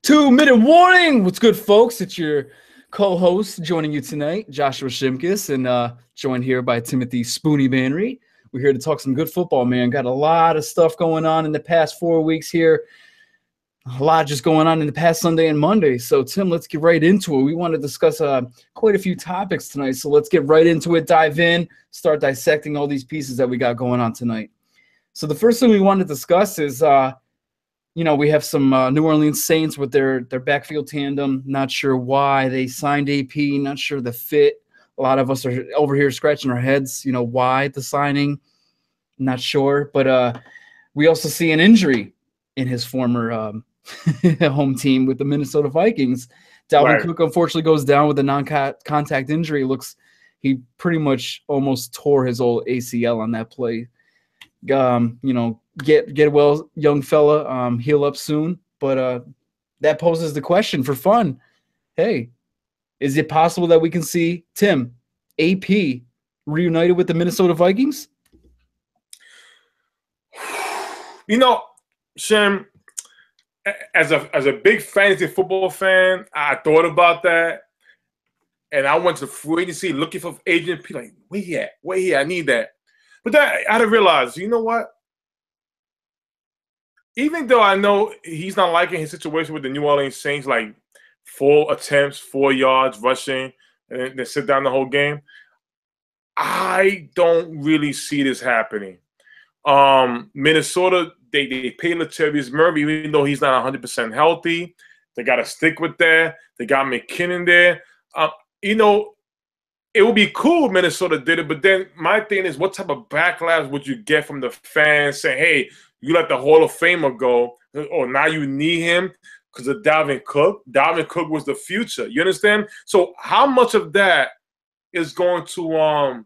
2-minute warning. What's good, folks? It's your co-host joining you tonight, Joshua Shimkus, and joined here by Timothy Spoonie Banry. We're here to talk some good football, man. Got a lot of stuff going on in the past 4 weeks here. A lot just going on in the past Sunday and Monday. So, Tim, let's get right into it. We want to discuss quite a few topics tonight. So let's get right into it, dive in, start dissecting all these pieces that we got going on tonight. So the first thing we want to discuss is we have some New Orleans Saints with their backfield tandem. Not sure why they signed AP, not sure the fit. A lot of us are over here scratching our heads, why the signing. Not sure. But we also see an injury in his former home team with the Minnesota Vikings. Dalvin Cook unfortunately goes down with a non-contact injury. He pretty much almost tore his old ACL on that play. Get well, young fella, heal up soon. But that poses the question for fun. Hey, is it possible that we can see Tim, AP, reunited with the Minnesota Vikings? Shem, as a big fantasy football fan, I thought about that. And I went to free agency looking for Adrian. Like, where he at? Where he at? I need that. But I had to realize, you know what? Even though I know he's not liking his situation with the New Orleans Saints, like 4 attempts, 4 yards rushing, and then sit down the whole game, I don't really see this happening. Minnesota, they pay Latavius Murray, even though he's not 100% healthy. They got to stick with that. They got McKinnon there. It would be cool if Minnesota did it, but then my thing is, what type of backlash would you get from the fans saying, hey, you let the Hall of Famer go, or now you need him because of Dalvin Cook? Dalvin Cook was the future. You understand? So how much of that is going to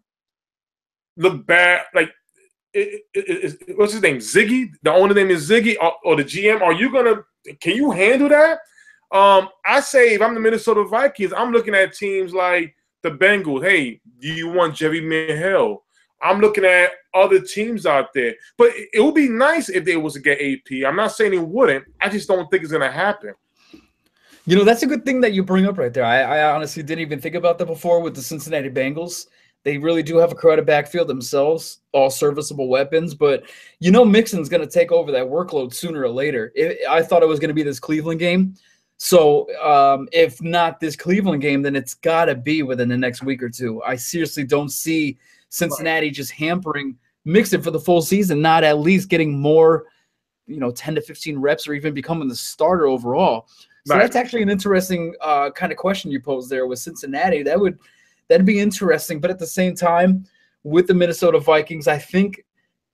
look bad? Like, what's his name? Ziggy? The owner name is Ziggy, or the GM? Can you handle that? I say if I'm the Minnesota Vikings, I'm looking at teams like the Bengals. Hey, do you want Jerry Hill? I'm looking at other teams out there. But it would be nice if they was to get AP. I'm not saying it wouldn't. I just don't think it's going to happen. That's a good thing that you bring up right there. I honestly didn't even think about that before with the Cincinnati Bengals. They really do have a crowded backfield themselves, all serviceable weapons. But Mixon's going to take over that workload sooner or later. I thought it was going to be this Cleveland game. So if not this Cleveland game, then it's got to be within the next week or two. I seriously don't see Cincinnati just hampering Mixon for the full season, not at least getting more, 10 to 15 reps or even becoming the starter overall. So That's actually an interesting kind of question you posed there with Cincinnati. That'd be interesting. But at the same time, with the Minnesota Vikings, I think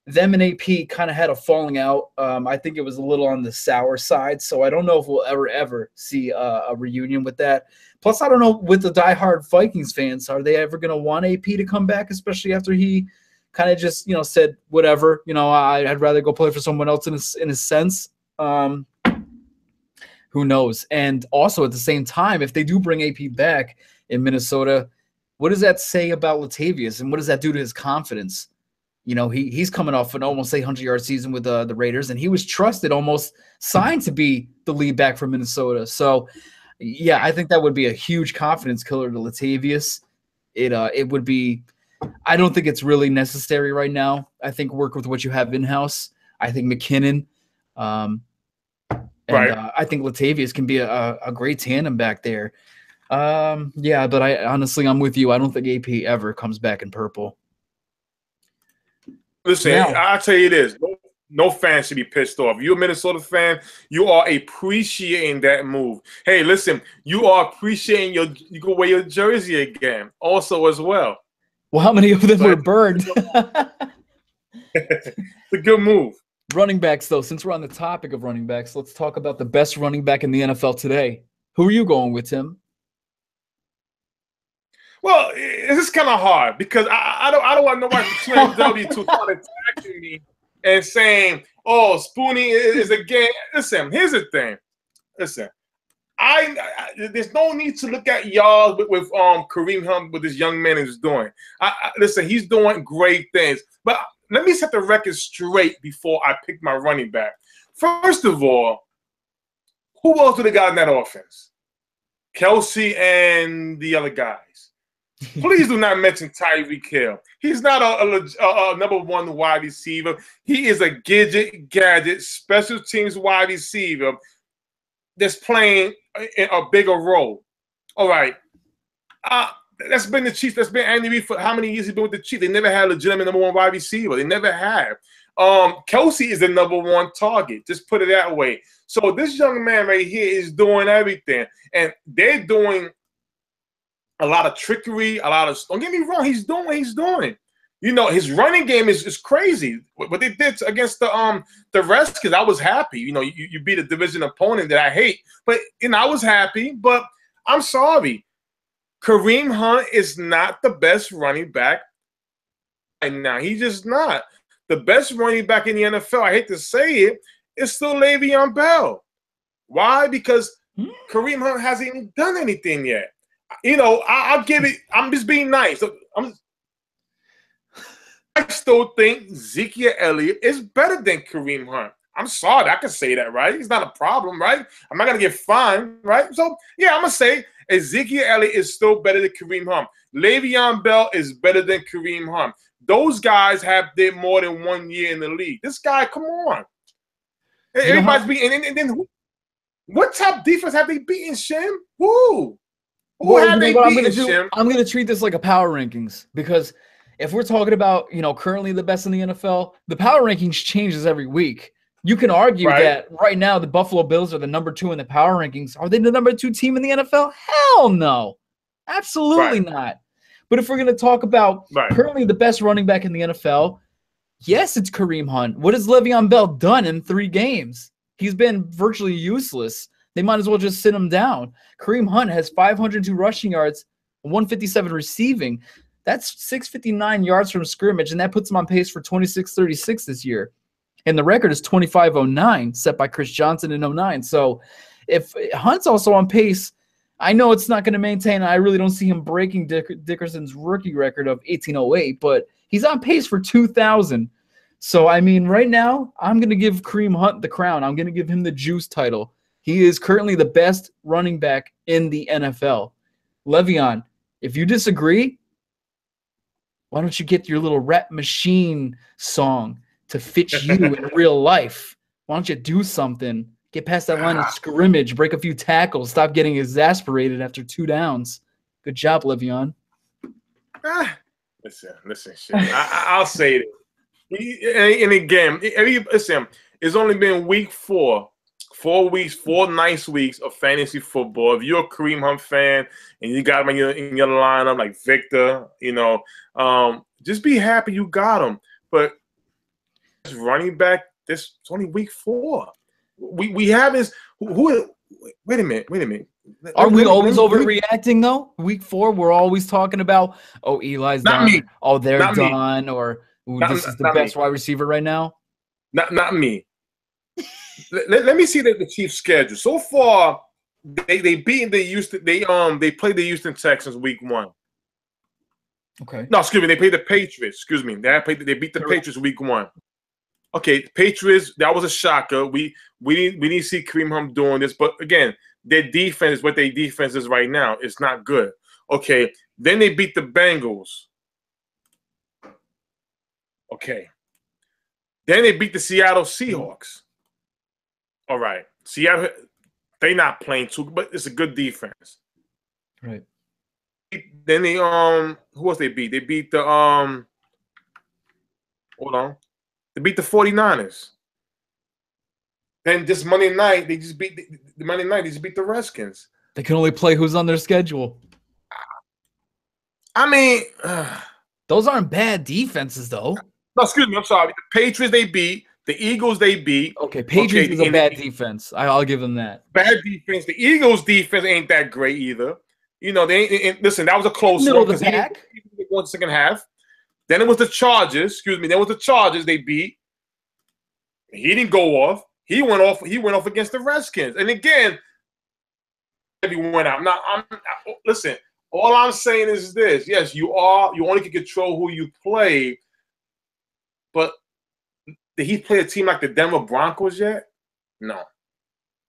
them and AP kind of had a falling out. I think it was a little on the sour side. So I don't know if we'll ever see a reunion with that. Plus, I don't know with the diehard Vikings fans, are they ever going to want AP to come back, especially after he kind of just, said, whatever, I'd rather go play for someone else in a sense. Who knows? And also at the same time, if they do bring AP back in Minnesota, what does that say about Latavius and what does that do to his confidence? He's coming off an almost 800-yard season with the Raiders, and he was trusted, almost signed to be the lead back for Minnesota. So, yeah, I think that would be a huge confidence killer to Latavius. It would be – I don't think it's really necessary right now. I think work with what you have in-house. I think McKinnon I think Latavius can be a great tandem back there. Yeah, but I'm with you. I don't think AP ever comes back in purple. Listen, I'll tell you this. No fan should be pissed off. You're a Minnesota fan. You are appreciating that move. Hey, listen, you are appreciating you go wear your jersey again also as well. Well, how many of them were burned? It's a good move. Running backs, though, since we're on the topic of running backs, let's talk about the best running back in the NFL today. Who are you going with, Tim? Well, it's kind of hard because I don't want nobody QMW to start attacking me and saying, "Oh, Spoonie is a game." Listen, here's the thing. Listen, there's no need to look at y'all with Kareem Hunt, what this young man is doing. Listen, he's doing great things. But let me set the record straight before I pick my running back. First of all, Who else do they got in that offense? Kelsey and the other guys. Please do not mention Tyreek Hill. He's not a number one wide receiver. He is a gadget, special teams wide receiver that's playing a bigger role. All right. That's been the Chiefs. That's been Andy Reid for how many years he's been with the Chiefs. They never had a legitimate number one wide receiver. They never have. Kelsey is the number one target. Just put it that way. So this young man right here is doing everything. And they're doing a lot of trickery, don't get me wrong, he's doing what he's doing. You know, his running game is crazy. What they did against the Redskins, I was happy. You know, you beat a division opponent that I hate. But, you know, I was happy. But I'm sorry. Kareem Hunt is not the best running back right now. He's just not. The best running back in the NFL, I hate to say it, is still Le'Veon Bell. Why? Because Kareem Hunt hasn't even done anything yet. You know, I'll give it. I'm just being nice. I still think Ezekiel Elliott is better than Kareem Hunt. I'm sorry, I can say that, right? It's not a problem, right? I'm not gonna get fined, right? So yeah, I'm gonna say Ezekiel Elliott is still better than Kareem Hunt. Le'Veon Bell is better than Kareem Hunt. Those guys have did more than 1 year in the league. This guy, come on. Everybody's beating. And then what top defense have they beaten, Shim? Who have they beaten, Shim? I'm going to treat this like a power rankings, because if we're talking about, you know, currently the best in the NFL, the power rankings changes every week. You can argue that right now the Buffalo Bills are the number 2 in the power rankings. Are they the number 2 team in the NFL? Hell no. Absolutely not. But if we're going to talk about currently the best running back in the NFL, yes, it's Kareem Hunt. What has Le'Veon Bell done in 3 games? He's been virtually useless. They might as well just sit him down. Kareem Hunt has 502 rushing yards, 157 receiving. That's 659 yards from scrimmage, and that puts him on pace for 26-36 this year. And the record is 25-09, set by Chris Johnson in 09. So if Hunt's also on pace, I know it's not going to maintain. I really don't see him breaking Dickerson's rookie record of 1808, but he's on pace for 2,000. So, I mean, right now, I'm going to give Kareem Hunt the crown. I'm going to give him the juice title. He is currently the best running back in the NFL. Le'Veon, if you disagree, why don't you get your little rap machine song to fit you in real life? Why don't you do something? Get past that line of scrimmage, break a few tackles, stop getting exasperated after 2 downs. Good job, Le'Veon. Listen, shit. I'll say it. And again, listen, it's only been week 4. 4 weeks, 4 nice weeks of fantasy football. If you're a Kareem Hunt fan and you got him in your lineup, like Victor, you know, just be happy you got him. But running back, it's only week 4. We have this. Wait a minute. Are we always overreacting though? Week 4, we're always talking about, oh, Eli's done. Me. Oh, they're done. Or this is the best wide receiver right now. Not me. Let me see the Chiefs' schedule. So far, they beat the Houston. They played the Houston Texans week 1. Okay. No, excuse me. They played the Patriots. Excuse me. They beat the Patriots week 1. Okay, Patriots. That was a shocker. We didn't see Kareem Hunt doing this, but again, their defense is what their defense is right now. It's not good. Okay, then they beat the Bengals. Okay, then they beat the Seattle Seahawks. All right, Seattle, they not playing too, but it's a good defense. Right. Then they who else they beat? They beat the hold on. They beat the 49ers. Then this Monday night, they just beat the Monday night. They just beat the Redskins. They can only play who's on their schedule. I mean, those aren't bad defenses, though. No, excuse me. I'm sorry. The Patriots they beat. The Eagles they beat. Okay, Patriots is a bad defense. I'll give them that. Bad defense. The Eagles defense ain't that great either. You know, they ain't, listen. That was a close middle one of the pack. One second half. Then it was the Chargers. Excuse me. Then it was the Chargers they beat. He didn't go off. He went off. He went off against the Redskins. And again, he went out. Listen. All I'm saying is this: yes, you only can control who you play, but did he play a team like the Denver Broncos yet? No.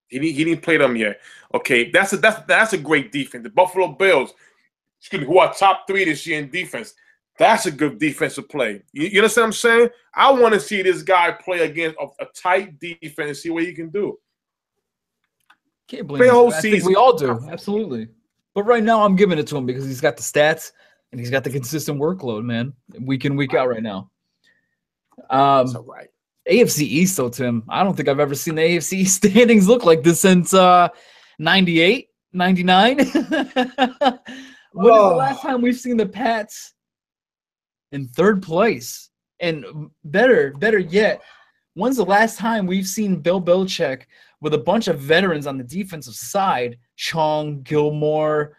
He didn't play them yet. Okay, that's a great defense. The Buffalo Bills, who are top 3 this year in defense, that's a good defensive play. You understand what I'm saying? I want to see this guy play against a tight defense and see what he can do. Can't blame him. I think we all do, absolutely. But right now, I'm giving it to him because he's got the stats and he's got the consistent workload, man, week in, week out right now. That's all right. AFC East, though, Tim, I don't think I've ever seen the AFC standings look like this since 98, 99. When is the last time we've seen the Pats in 3rd place? And better yet, when's the last time we've seen Bill Belichick with a bunch of veterans on the defensive side, Chong, Gilmore,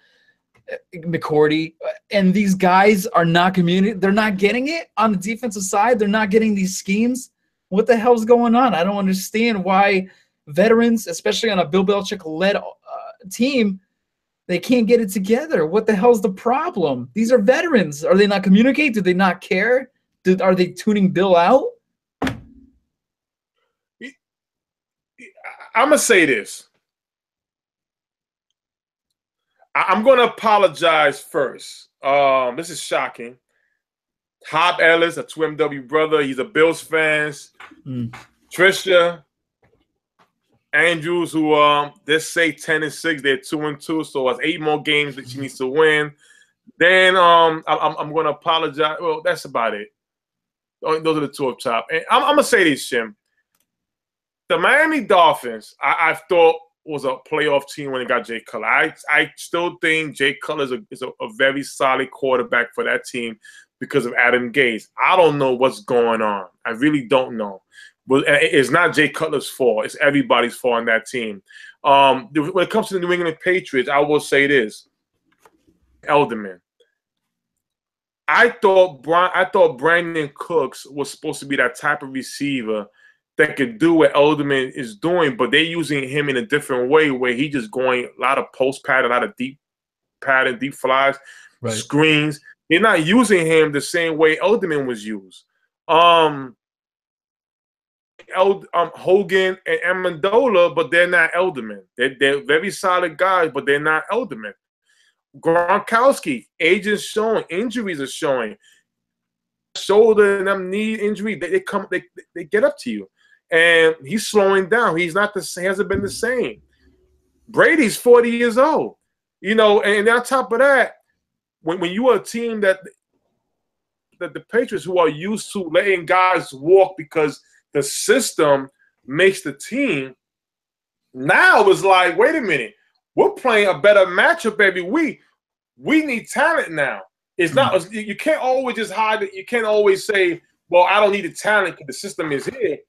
McCourty, and these guys are not they're not getting it on the defensive side. They're not getting these schemes. What the hell's going on? I don't understand why veterans, especially on a Bill Belichick-led team, they can't get it together. What the hell's the problem? These are veterans. Are they not communicating? Do they not care? Are they tuning Bill out? I'm going to say this. I'm going to apologize first. This is shocking. Hob Ellis, a 2MW brother, he's a Bills fan. Trisha Andrews, who they say 10-6, they're 2-2, so it's 8 more games that she needs to win. Then I'm going to apologize. Well, that's about it. Those are the 2 up top. And I'm going to say this, Shim. The Miami Dolphins, I thought was a playoff team when they got Jay Cutler. I still think Jay Cutler is a very solid quarterback for that team because of Adam Gase. I don't know what's going on. I really don't know. But it's not Jay Cutler's fault. It's everybody's fault on that team. When it comes to the New England Patriots, I will say this. Elderman. I thought Brandon Cooks was supposed to be that type of receiver that could do what Elderman is doing, but they're using him in a different way where he just going a lot of post pattern, a lot of deep pattern, deep flies, screens. They're not using him the same way Elderman was used. Hogan and Amendola, but they're not Elderman. They're very solid guys, but they're not Elderman. Gronkowski, age is showing, injuries are showing. Shoulder and them knee injury, they get up to you. And he's slowing down. He's not hasn't been the same. Brady's 40 years old. And on top of that, when you are a team that the Patriots, who are used to letting guys walk because the system makes the team, now it's like, wait a minute, we're playing a better matchup every week. We need talent now. It's not, you can't always just hide it. You can't always say, well, I don't need the talent because the system is here.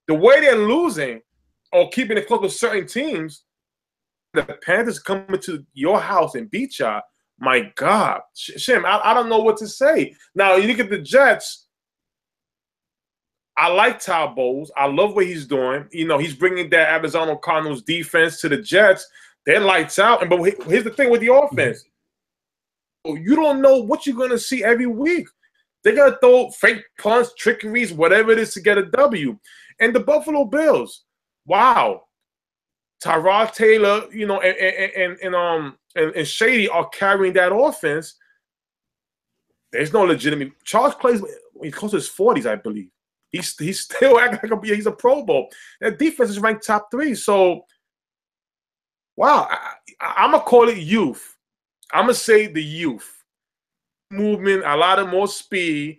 The way they're losing or keeping it close with certain teams, the Panthers coming to your house and beat y'all, my God. Shim, I don't know what to say. Now, you look at the Jets. I like Todd Bowles. I love what he's doing. He's bringing that Arizona Cardinals defense to the Jets. They're lights out. But here's the thing with the offense. You don't know what you're going to see every week. They're going to throw fake punts, trickeries, whatever it is to get a W. And the Buffalo Bills, wow. Tyrod Taylor, and Shady are carrying that offense. There's no legitimate. Charles plays, he's close to his 40s, I believe. He's still acting like he's a Pro Bowl. That defense is ranked top 3. So, wow, I'm going to call it youth. I'm going to say the youth. Movement, a lot of more speed,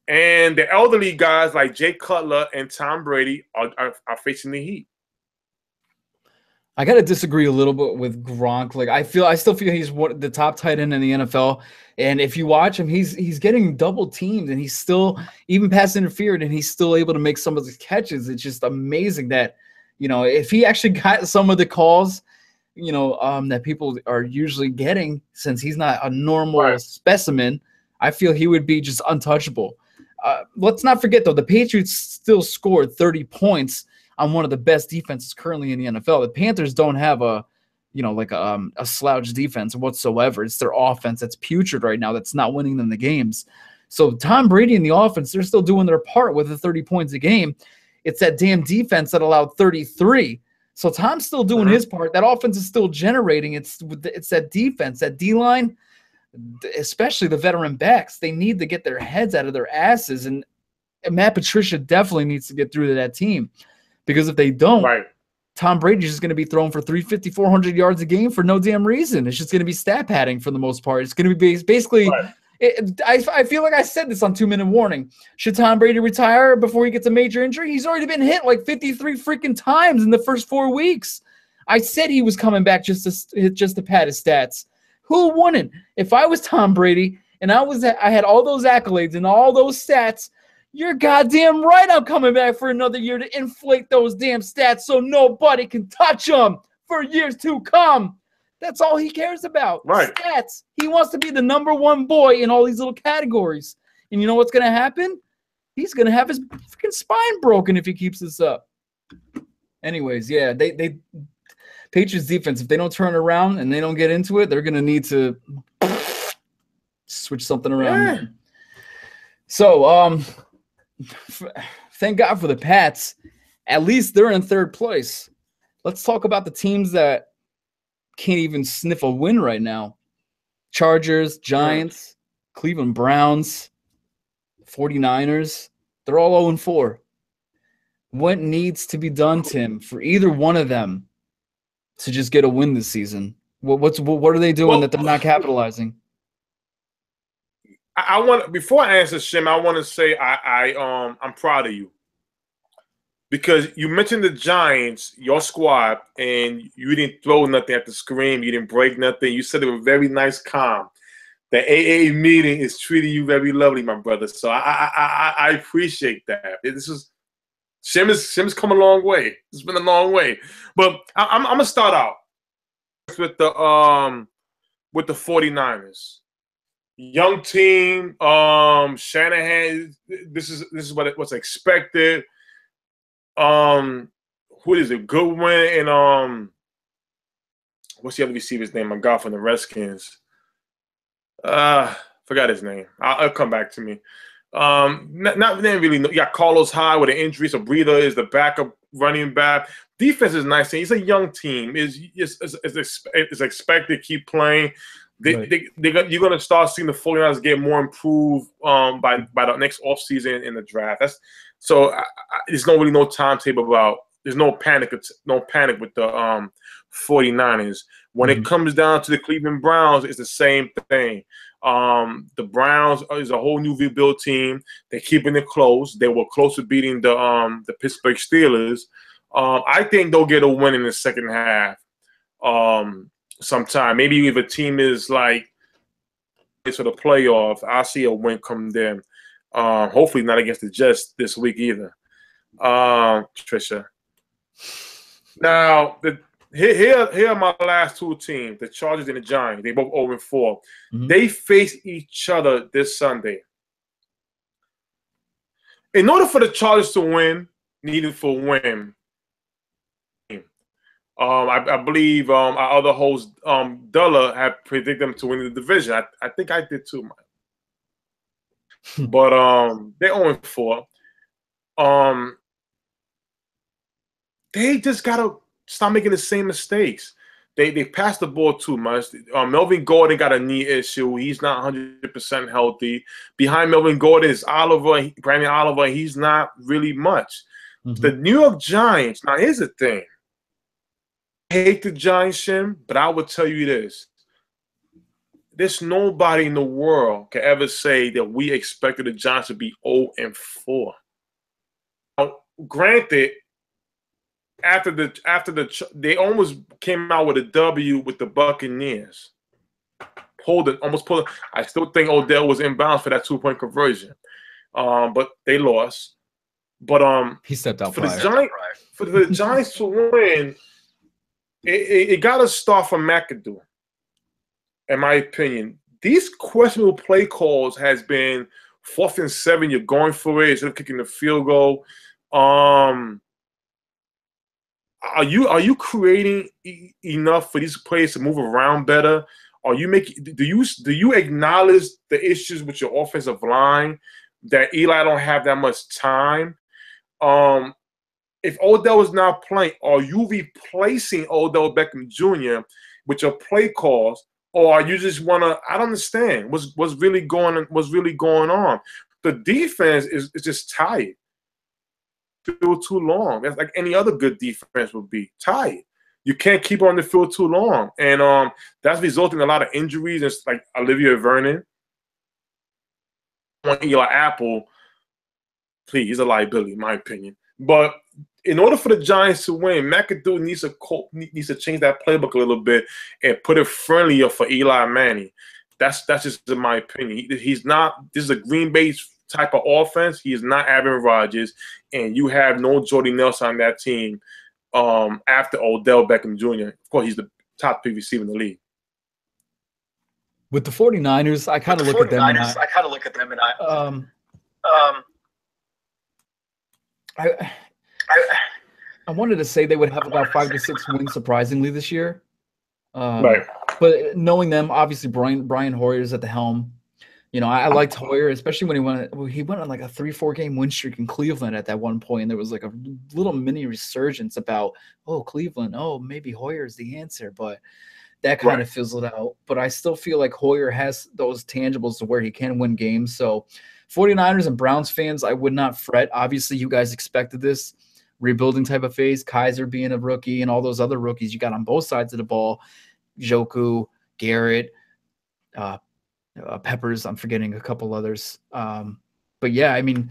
and the elderly guys like Jay Cutler and Tom Brady are facing the heat. I gotta disagree a little bit with Gronk. Like I still feel he's the top tight end in the NFL. And if you watch him, he's getting double teamed, and he's still even pass interfered, and he's still able to make some of the catches. It's just amazing that if he actually got some of the calls, that people are usually getting, since he's not a normal specimen, I feel he would be just untouchable. Let's not forget, though, the Patriots still scored 30 points on one of the best defenses currently in the NFL. The Panthers don't have a slouch defense whatsoever. It's their offense that's putrid right now, that's not winning them the games. So Tom Brady and the offense, they're still doing their part with the 30 points a game. It's that damn defense that allowed 33 So Tom's still doing his part. That offense is still generating. It's that defense, that D-line, especially the veteran backs. They need to get their heads out of their asses, and Matt Patricia definitely needs to get through to that team, because if they don't, Tom Brady's just going to be throwing for 350, 400 yards a game for no damn reason. It's just going to be stat padding for the most part. It's going to be basically I feel like I said this on 2-Minute Warning. Should Tom Brady retire before he gets a major injury? He's already been hit like 53 freaking times in the first 4 weeks. I said he was coming back just to pad his stats. Who wouldn't? If I was Tom Brady and I had all those accolades and all those stats, you're goddamn right I'm coming back for another year to inflate those damn stats so nobody can touch them for years to come. That's all he cares about. Stats. He wants to be the #1 boy in all these little categories. And you know what's going to happen? He's going to have his freaking spine broken if he keeps this up. Anyways, yeah, they Patriots defense, if they don't turn around and they don't get into it, they're going to need to switch something around. Yeah. So, thank God for the Pats. At least they're in 3rd place. Let's talk about the teams that can't even sniff a win right now. Chargers, Giants, Cleveland Browns, 49ers. They're all 0-4. What needs to be done, Tim, for either one of them to just get a win this season? What are they doing that they're not capitalizing? Before I answer, Shim, I want to say I'm proud of you, because you mentioned the Giants, your squad, and you didn't throw nothing at the screen. You didn't break nothing. You said it was very nice, calm. The AA meeting is treating you very lovely, my brother. So I appreciate that. Shim's come a long way. It's been a long way. But I'm gonna start out with the 49ers. Young team, Shanahan. This is what's expected. Who is it? Goodwin and what's the other receiver's name? My God, from the Redskins. Forgot his name. I'll come back to me. Not really. You got Carlos Hyde with an injury. So Breida is the backup running back. Defense is nice. It's a young team. Is expected to keep playing. You're going to start seeing the 49ers get more improved by the next offseason in the draft. There's no timetable about. There's no panic with the 49ers. When it comes down to the Cleveland Browns, it's the same thing. The Browns is a whole new rebuild team. They're keeping it close. They were close to beating the Pittsburgh Steelers. I think they'll get a win in the second half. Sometime. Maybe if a team is like for the playoffs, I see a win come them. Hopefully not against the Jets this week either. Trisha. Now, here are my last 2 teams, the Chargers and the Giants. They both 0-4. They face each other this Sunday. In order for the Chargers to win, needed for a win. I believe our other host, Dulla, had predicted them to win the division. I think I did too, Mike. But they're 0-4. They just gotta stop making the same mistakes. They pass the ball too much. Melvin Gordon got a knee issue. He's not 100% healthy. Behind Melvin Gordon is Brandon Oliver. He's not really much. The New York Giants. Now here's the thing. I hate the Giants, Shim, but I will tell you this. There's nobody in the world can ever say that we expected the Giants to be 0-4. Now, granted, after they almost came out with a W with the Buccaneers. Almost pulled it. I still think Odell was inbounds for that 2-point conversion. But they lost. But he stepped out for the Giants to win. It got to start from McAdoo, in my opinion. These questionable play calls has been 4th and 7. You're going for it instead of kicking the field goal. Are you creating enough for these players to move around better? Do you acknowledge the issues with your offensive line that Eli don't have that much time? if Odell is not playing, are you replacing Odell Beckham Jr. with your play calls, or are you just wanna? I don't understand what's really going on. The defense is just tired. Field too long. That's like any other good defense would be tired. You can't keep on the field too long, and that's resulting in a lot of injuries. It's like Olivia Vernon, Eli Apple. Please, he's a liability, in my opinion. But in order for the Giants to win, McAdoo needs to change that playbook a little bit and put it friendlier for Eli Manning. That's just in my opinion. He's not. This is a Green Bay type of offense. He is not Aaron Rodgers, and you have no Jordy Nelson on that team after Odell Beckham Jr. Of course, he's the top pick receiver in the league. With the 49ers, I kind of look at them and I wanted to say they would have about 5 to 6 wins surprisingly this year. Right. But knowing them, obviously Brian Hoyer's at the helm. You know, I liked Hoyer, especially when he went on like a 3-4 game win streak in Cleveland at that one point. And there was like a little mini resurgence about, oh, Cleveland, oh, maybe Hoyer is the answer. But that kind of fizzled out. But I still feel like Hoyer has those tangibles to where he can win games. So 49ers and Browns fans, I would not fret. Obviously, you guys expected this rebuilding type of phase. Kaiser being a rookie and all those other rookies you got on both sides of the ball. Joku, Garrett, Peppers, I'm forgetting a couple others. But yeah, I mean,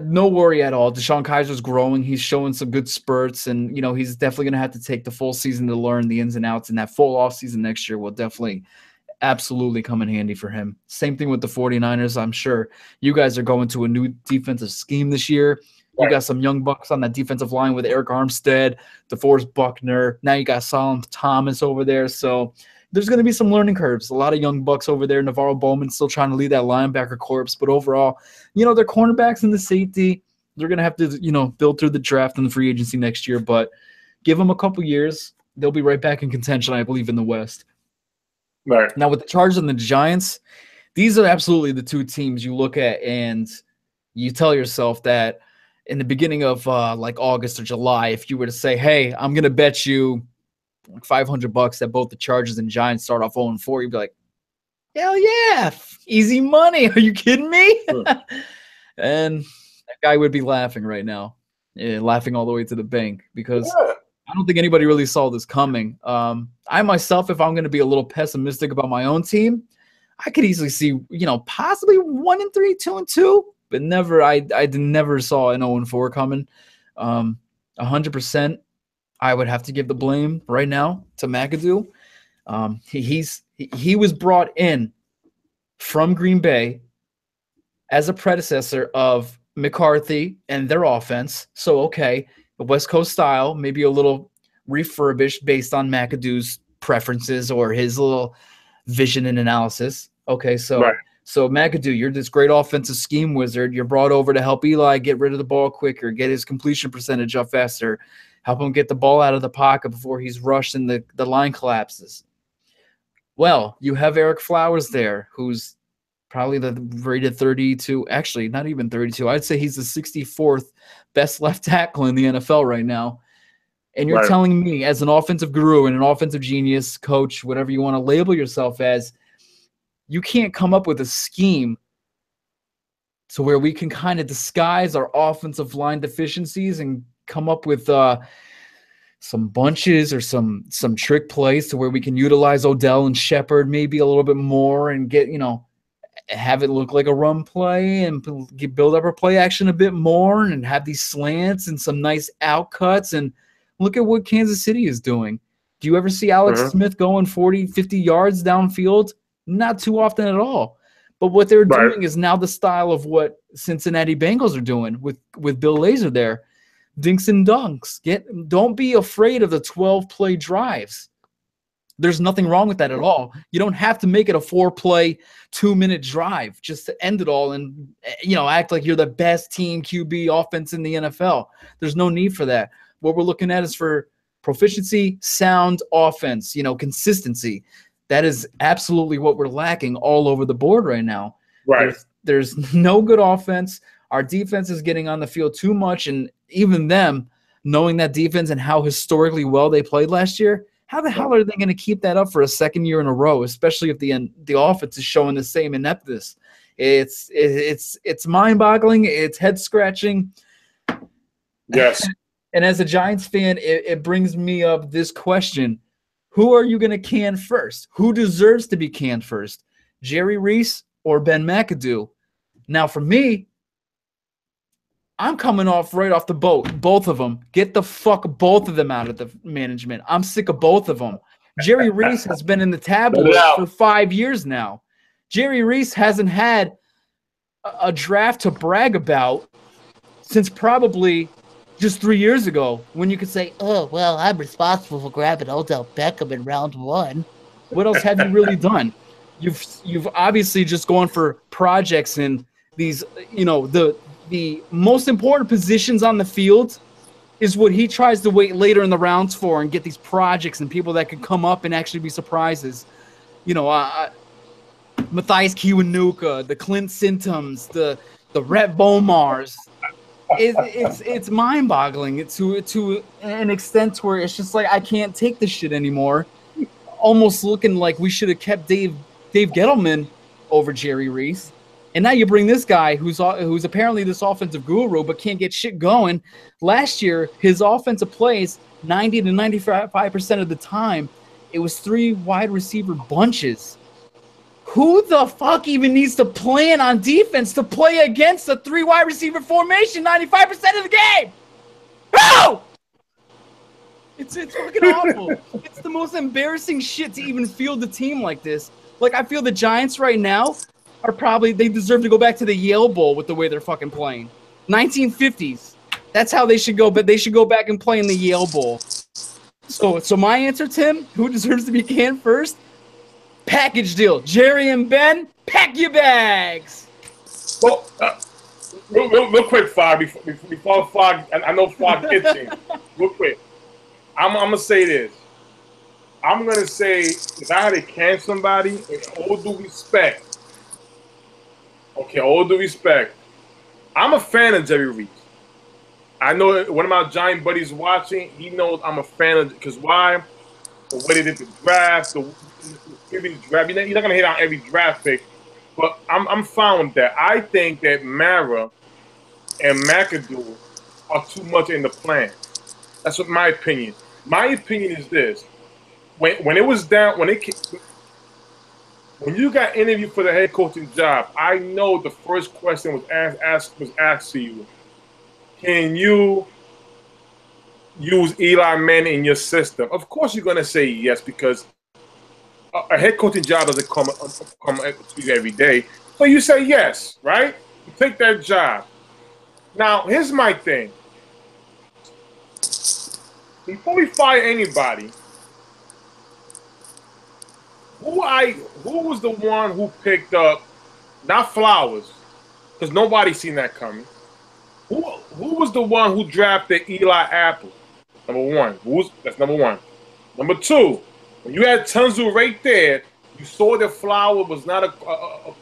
no worry at all. Deshaun Kaiser's growing. He's showing some good spurts, and, you know, he's definitely going to have to take the full season to learn the ins and outs, and that full offseason next year will definitely absolutely come in handy for him. Same thing with the 49ers. I'm sure you guys are going to a new defensive scheme this year. You got some young bucks on that defensive line with Eric Armstead, DeForest Buckner. Now you got Solomon Thomas over there. So there's going to be some learning curves. A lot of young bucks over there. Navarro Bowman still trying to lead that linebacker corps. But overall, you know, their cornerbacks and the safety, they're going to have to, you know, build through the draft and the free agency next year. But give them a couple years. They'll be right back in contention, I believe, in the West. Right. Now with the Chargers and the Giants, these are absolutely the two teams you look at and you tell yourself that in the beginning of like August or July, if you were to say, hey, I'm going to bet you like $500 that both the Chargers and Giants start off 0-4, you'd be like, hell yeah, easy money. Are you kidding me? And that guy would be laughing right now, laughing all the way to the bank because I don't think anybody really saw this coming. I myself, if I'm going to be a little pessimistic about my own team, I could easily see, you know, possibly 1-3, 2-2, but never. I never saw an 0-4 coming. 100%. I would have to give the blame right now to McAdoo. He was brought in from Green Bay as a predecessor of McCarthy and their offense. So, okay, the West Coast style, maybe a little refurbished based on McAdoo's preferences or his little vision and analysis. Okay, so So McAdoo, you're this great offensive scheme wizard. You're brought over to help Eli get rid of the ball quicker, get his completion percentage up faster, help him get the ball out of the pocket before he's rushed and the line collapses. Well, you have Eric Flowers there, who's probably the rated 32, actually not even 32. I'd say he's the 64th best left tackle in the NFL right now. And you're telling me as an offensive guru and an offensive genius, coach, whatever you want to label yourself as, you can't come up with a scheme to where we can kind of disguise our offensive line deficiencies and come up with some bunches or some trick plays to where we can utilize Odell and Shepard maybe a little bit more and get, you know, have it look like a run play and build up our play action a bit more and have these slants and some nice outcuts. And look at what Kansas City is doing. Do you ever see Alex Smith going 40, 50 yards downfield? Not too often at all. But what they're doing is now the style of what Cincinnati Bengals are doing with Bill Lazor there. Dinks and dunks. Don't be afraid of the 12-play drives. There's nothing wrong with that at all. You don't have to make it a 4-play, 2-minute drive just to end it all and, you know, act like you're the best team QB offense in the NFL. There's no need for that. What we're looking at is for proficiency, sound offense, you know, consistency. That is absolutely what we're lacking all over the board right now. Right. There's no good offense. Our defense is getting on the field too much, and even them, knowing that defense and how historically well they played last year, how the hell are they going to keep that up for a second year in a row, especially if the offense is showing the same ineptness? It's mind-boggling. It's head-scratching. Yes. And as a Giants fan, it brings me up this question. Who are you going to can first? Who deserves to be canned first? Jerry Reese or Ben McAdoo? Now, for me, I'm coming off right off the boat. Both of them. Get the fuck both of them out of the management. I'm sick of both of them. Jerry Reese has been in the tabloids for 5 years now. Jerry Reese hasn't had a draft to brag about since probably just 3 years ago, when you could say, oh, well, I'm responsible for grabbing Odell Beckham in round 1. What else have you really done? You've obviously just gone for projects and these, the most important positions on the field is what he tries to wait later in the rounds for and get these projects and people that could come up and actually be surprises. Matthias Kiwanuka, the Clint Symptoms, the Rhett Bomars. It's mind-boggling to an extent where it's just like I can't take this shit anymore. Almost looking like we should have kept Dave Gettleman over Jerry Reese. And now you bring this guy who's apparently this offensive guru but can't get shit going. Last year, his offensive plays, 90 to 95% of the time, it was 3 wide receiver bunches. Who the fuck even needs to plan on defense to play against a 3 wide receiver formation 95% of the game? Who? It's fucking awful. It's the most embarrassing shit to even field a team like this. Like, I feel the Giants right now they deserve to go back to the Yale Bowl with the way they're fucking playing. 1950s. That's how they should go, but they should go back and play in the Yale Bowl. So my answer, Tim, who deserves to be canned first? Package deal. Jerry and Ben, pack your bags. Well, real quick, Fog, before Fog, I know Fog itching. Real quick. I'm going to say this. I'm going to say, if I had to can somebody, with all due respect, I'm a fan of Jerry Reese. I know one of my Giant buddies watching, he knows I'm a fan of, because why? The way they did the draft, you're not going to hit on every draft pick, but I'm fine with that. I think that Mara and McAdoo are too much in the plan. That's what my opinion. My opinion is this: when it was down, when you got interviewed for the head coaching job, I know the first question was asked to you: can you use Eli Manning in your system? Of course, you're gonna say yes, because a head coaching job doesn't come every day. So you say yes, right? You take that job. Now, here's my thing. Before we fire anybody, who was the one who picked up, not Flowers, because nobody's seen that coming. Who was the one who drafted Eli Apple? Number one. That's number one. Number two, when you had Tunzel right there, you saw that Flower was not a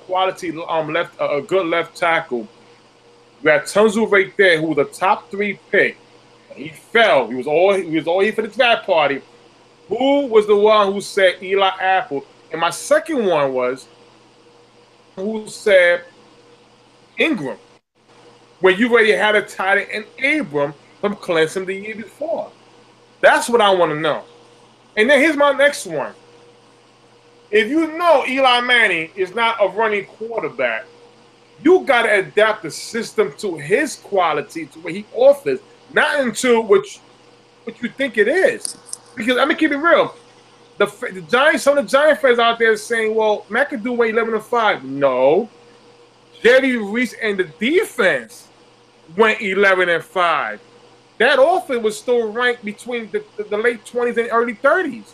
quality a good left tackle. You had Tunzel right there, who was a top 3 pick. He fell. He was all here for the draft party. Who was the one who said Eli Apple? And my second one was who said Ingram, when you already had a tight end in Abram from Clemson the year before. That's what I want to know. And then here's my next one. If you know Eli Manning is not a running quarterback, you got to adapt the system to his quality, to what he offers, not into what you think it is. Because I'm gonna keep it real. The Giants, some of the Giant fans out there saying, "Well, McAdoo went 11-5." No, Jerry Reese and the defense went 11-5. That offense was still ranked between the late 20s and early 30s.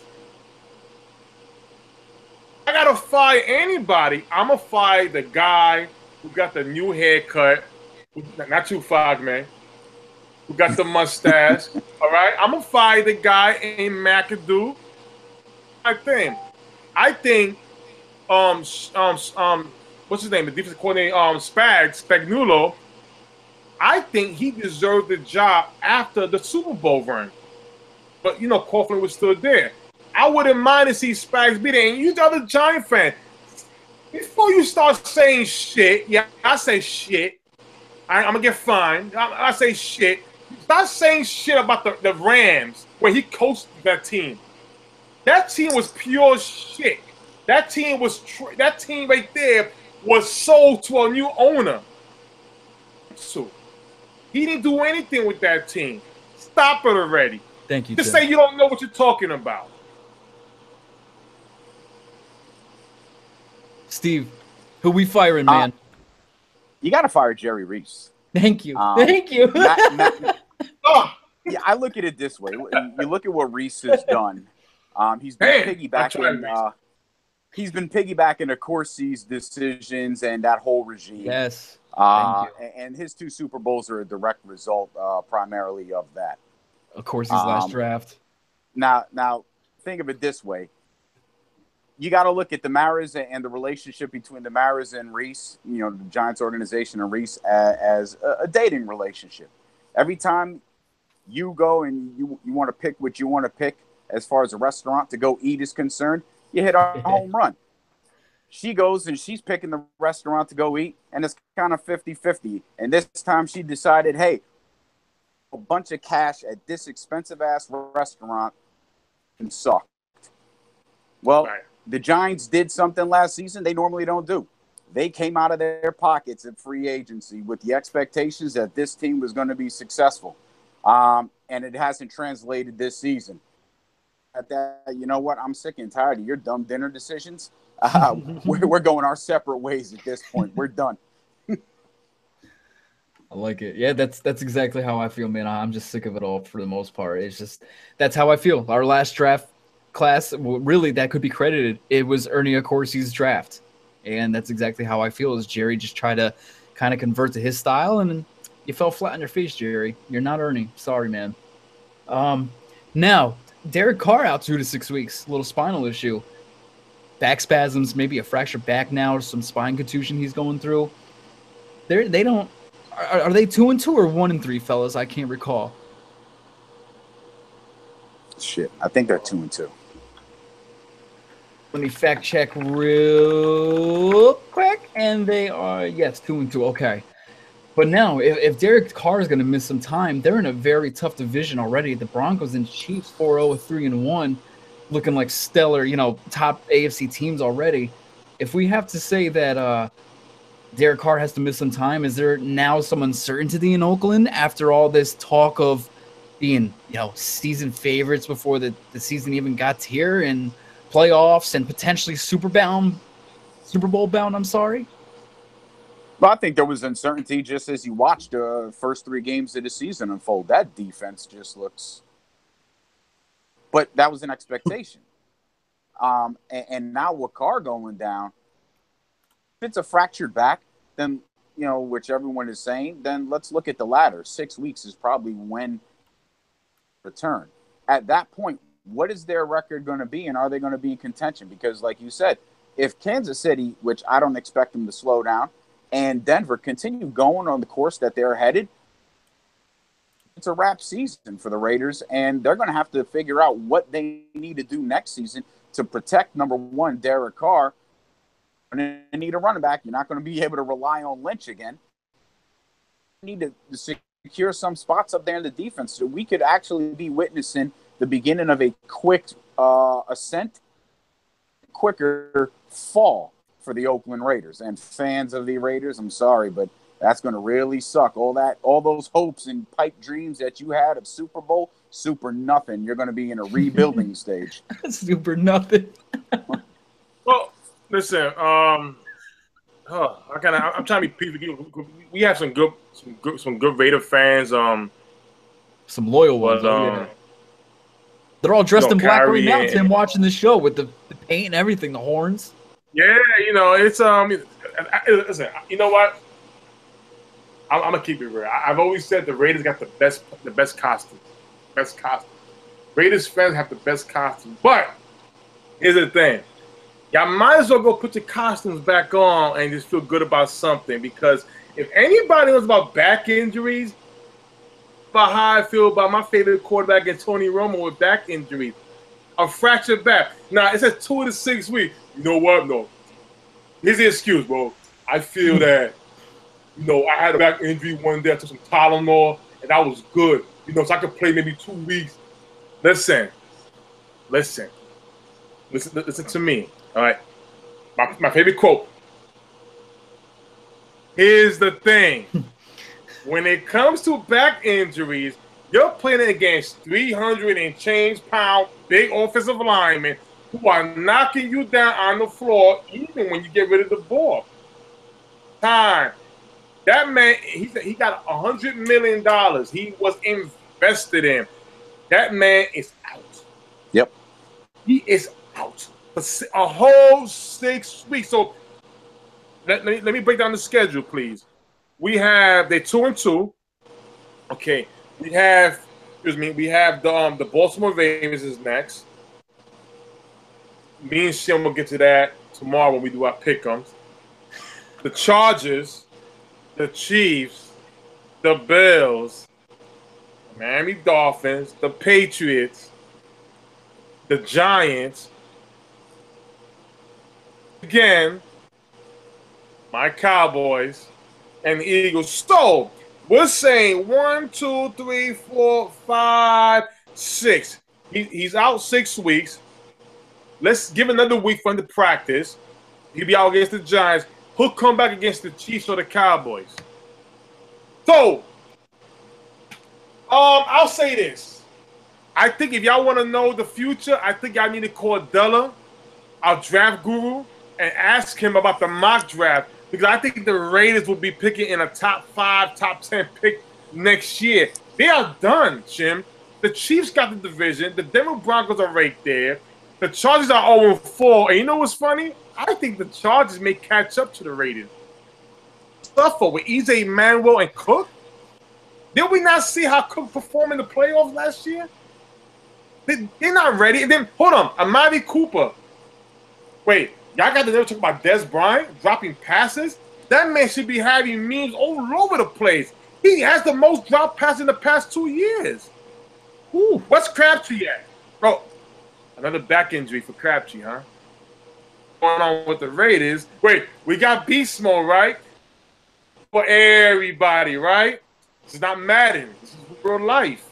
I gotta fire anybody. I'm gonna fire the guy who got the new haircut, not you, Fog, man, who got the mustache. All right, I'm gonna fire the guy in McAdoo. I think, what's his name? The defensive coordinator, Spagnuolo, I think he deserved the job after the Super Bowl run. But, you know, Coughlin was still there. I wouldn't mind to see Spags be there. And you the other Giant fan, before you start saying shit, yeah, I say shit. I'm going to get fined. I say shit. Stop saying shit about the Rams when he coached that team. That team was pure shit. That team right there was sold to a new owner. So he didn't do anything with that team. Stop it already. Thank you. Just say you don't know what you're talking about. Steve, who we firing, man? You got to fire Jerry Reese. Thank you. Thank you. Yeah, I look at it this way. You look at what Reese has done. He's been piggybacking. He's been piggybacking Corsi's decisions and that whole regime. Yes. And his 2 Super Bowls are a direct result, primarily of that. Of course, his last draft. Now, think of it this way. You got to look at the Maras and the relationship between the Maras and Reese, you know, the Giants organization and Reese, as a dating relationship. Every time you go and you want to pick what you want to pick as far as a restaurant to go eat is concerned, you hit a home run. She goes and she's picking the restaurant to go eat, and it's kind of 50-50. And this time she decided, hey, a bunch of cash at this expensive-ass restaurant and sucked. Well, the Giants did something last season they normally don't do. They came out of their pockets at free agency with the expectations that this team was going to be successful. And it hasn't translated this season. At that, you know what? I'm sick and tired of your dumb dinner decisions. We're going our separate ways at this point. We're done. I like it. Yeah, that's exactly how I feel, man. I'm just sick of it all for the most part. It's just that's how I feel. Our last draft class, really, that could be credited. It was Ernie Corsi's draft, and that's exactly how I feel. Is Jerry just tried to kind of convert to his style, and you fell flat on your face, Jerry. You're not Ernie. Sorry, man. Now, Derek Carr out 2 to 6 weeks, little spinal issue, back spasms, maybe a fractured back now, some spine contusion he's going through. They don't. Are they 2-2 or 1-3, fellas? I can't recall. Shit, I think they're 2-2. Let me fact check real quick, and they are 2-2. Okay, but now if Derek Carr is going to miss some time, they're in a very tough division already. The Broncos and Chiefs 4-0, 3-1, looking like stellar, top AFC teams already. If we have to say that Derek Carr has to miss some time, is there now some uncertainty in Oakland after all this talk of being, season favorites before the season even got here, and playoffs and potentially Super Bowl bound? I'm sorry. Well, I think there was uncertainty just as you watched the first 3 games of the season unfold. That defense just looks, but that was an expectation. And now with Carr going down, if it's a fractured back, then, which everyone is saying, then let's look at the ladder. 6 weeks is probably when return. At that point, what is their record going to be, and are they going to be in contention? Because like you said, if Kansas City, which I don't expect them to slow down, and Denver continue going on the course that they're headed, it's a wrap season for the Raiders, and they're going to have to figure out what they need to do next season to protect, number one, Derek Carr. And they need a running back. You're not going to be able to rely on Lynch again. You need to secure some spots up there in the defense. So we could actually be witnessing the beginning of a quick ascent, quicker fall for the Oakland Raiders. And fans of the Raiders, I'm sorry, but that's going to really suck. All those hopes and pipe dreams that you had of Super Bowl, super nothing. You're going to be in a rebuilding stage. Super nothing. Well, listen, I'm trying to be peaceful. We have some good Raider fans. Some loyal ones. They're all dressed in black right now. Tim watching the show with the paint and everything, the horns. Yeah, it's listen. You know what? I'm gonna keep it real. I've always said the Raiders got the best costume. Raiders fans have the best costume. But here's the thing. Y'all might as well go put your costumes back on and just feel good about something, because If anybody knows about back injuries, about how I feel about my favorite quarterback and Tony Romo with back injuries, a fractured back. Now, it says 2 to 6 weeks. You know what? No. Here's the excuse, bro. I feel that, I had a back injury one day. I took some Tylenol, and I was good. So I could play maybe 2 weeks. Listen to me, all right? My favorite quote. Here's the thing. When it comes to back injuries, you're playing against 300 and change pound big offensive linemen who are knocking you down on the floor even when you get rid of the ball. Time. That man, he got $100 million. He was invested in. That man is out. Yep. He is out for a whole 6 weeks. So let me break down the schedule, please. They're 2-2. Okay. We have the Baltimore Ravens is next. Me and Shem will get to that tomorrow when we do our pick'ems. The Chargers, the Chiefs, the Bills, the Miami Dolphins, the Patriots, the Giants. Again, my Cowboys and the Eagles. So we're saying 1, 2, 3, 4, 5, 6. He's out 6 weeks. Let's give another week for him to practice. He'll be out against the Giants. He'll come back against the Chiefs or the Cowboys. So, I'll say this. I think if y'all want to know the future, I think y'all need to call Della, our draft guru, and ask him about the mock draft. Because I think the Raiders will be picking in a top 5, top 10 pick next year. They are done, Jim. The Chiefs got the division. The Denver Broncos are right there. The Chargers are 0-4. And you know what's funny? I think the Chargers may catch up to the Raiders. Suffer with EJ Manuel and Cook. Did we not see how Cook performed in the playoffs last year? They're not ready. And then, hold on. Amari Cooper. Wait. Y'all got to never talk about Des Bryant dropping passes? That man should be having memes all over the place. He has the most drop passes in the past 2 years. Ooh, what's Crabtree at? Bro, another back injury for Crabtree, huh? Going on with the Raiders. Wait, we got beast mode, right? For everybody, right? This is not Madden. This is real life.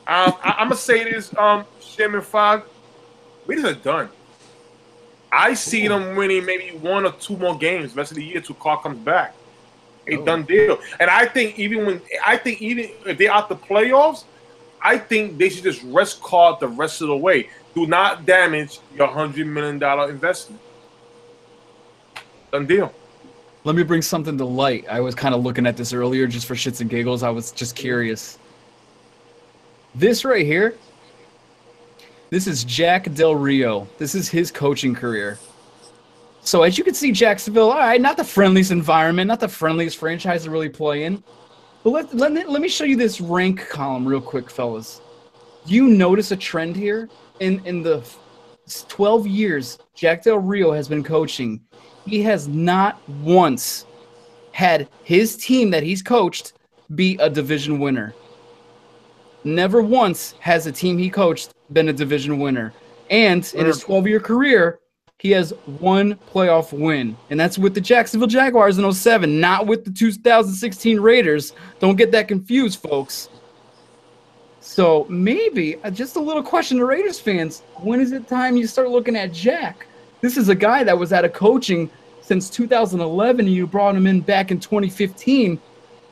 I'm going to say this, Shem and Fog. Raiders are done. I see them winning maybe 1 or 2 more games the rest of the year till Carr comes back. A done deal. And I think even if they're out the playoffs, I think they should just rest Carr the rest of the way. Do not damage your $100 million investment. Done deal. Let me bring something to light. I was kind of looking at this earlier just for shits and giggles. I was just curious. This right here, this is Jack Del Rio. This is his coaching career. So as you can see, Jacksonville, all right, not the friendliest environment, not the friendliest franchise to really play in. But let me show you this rank column real quick, fellas. Do you notice a trend here? In the 12 years Jack Del Rio has been coaching, he has not once had his team that he's coached be a division winner. Never once has a team he coached been a division winner. And in his 12-year career, he has 1 playoff win. And that's with the Jacksonville Jaguars in 2007, not with the 2016 Raiders. Don't get that confused, folks. So maybe, just a little question to Raiders fans, when is it time you start looking at Jack? This is a guy that was out of coaching since 2011, and you brought him in back in 2015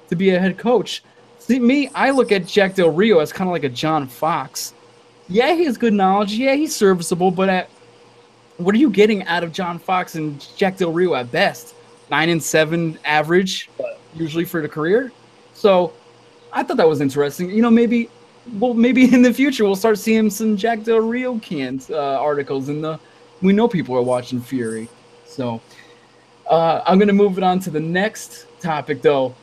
to be a head coach. See, me, I look at Jack Del Rio as kind of like a John Fox. Yeah, he has good knowledge. Yeah, he's serviceable, but what are you getting out of John Fox and Jack Del Rio at best? 9-7 average, usually for the career. So I thought that was interesting. Maybe in the future we'll start seeing some Jack Del Rio canned articles, and we know people are watching Fury. So I'm going to move it on to the next topic, though.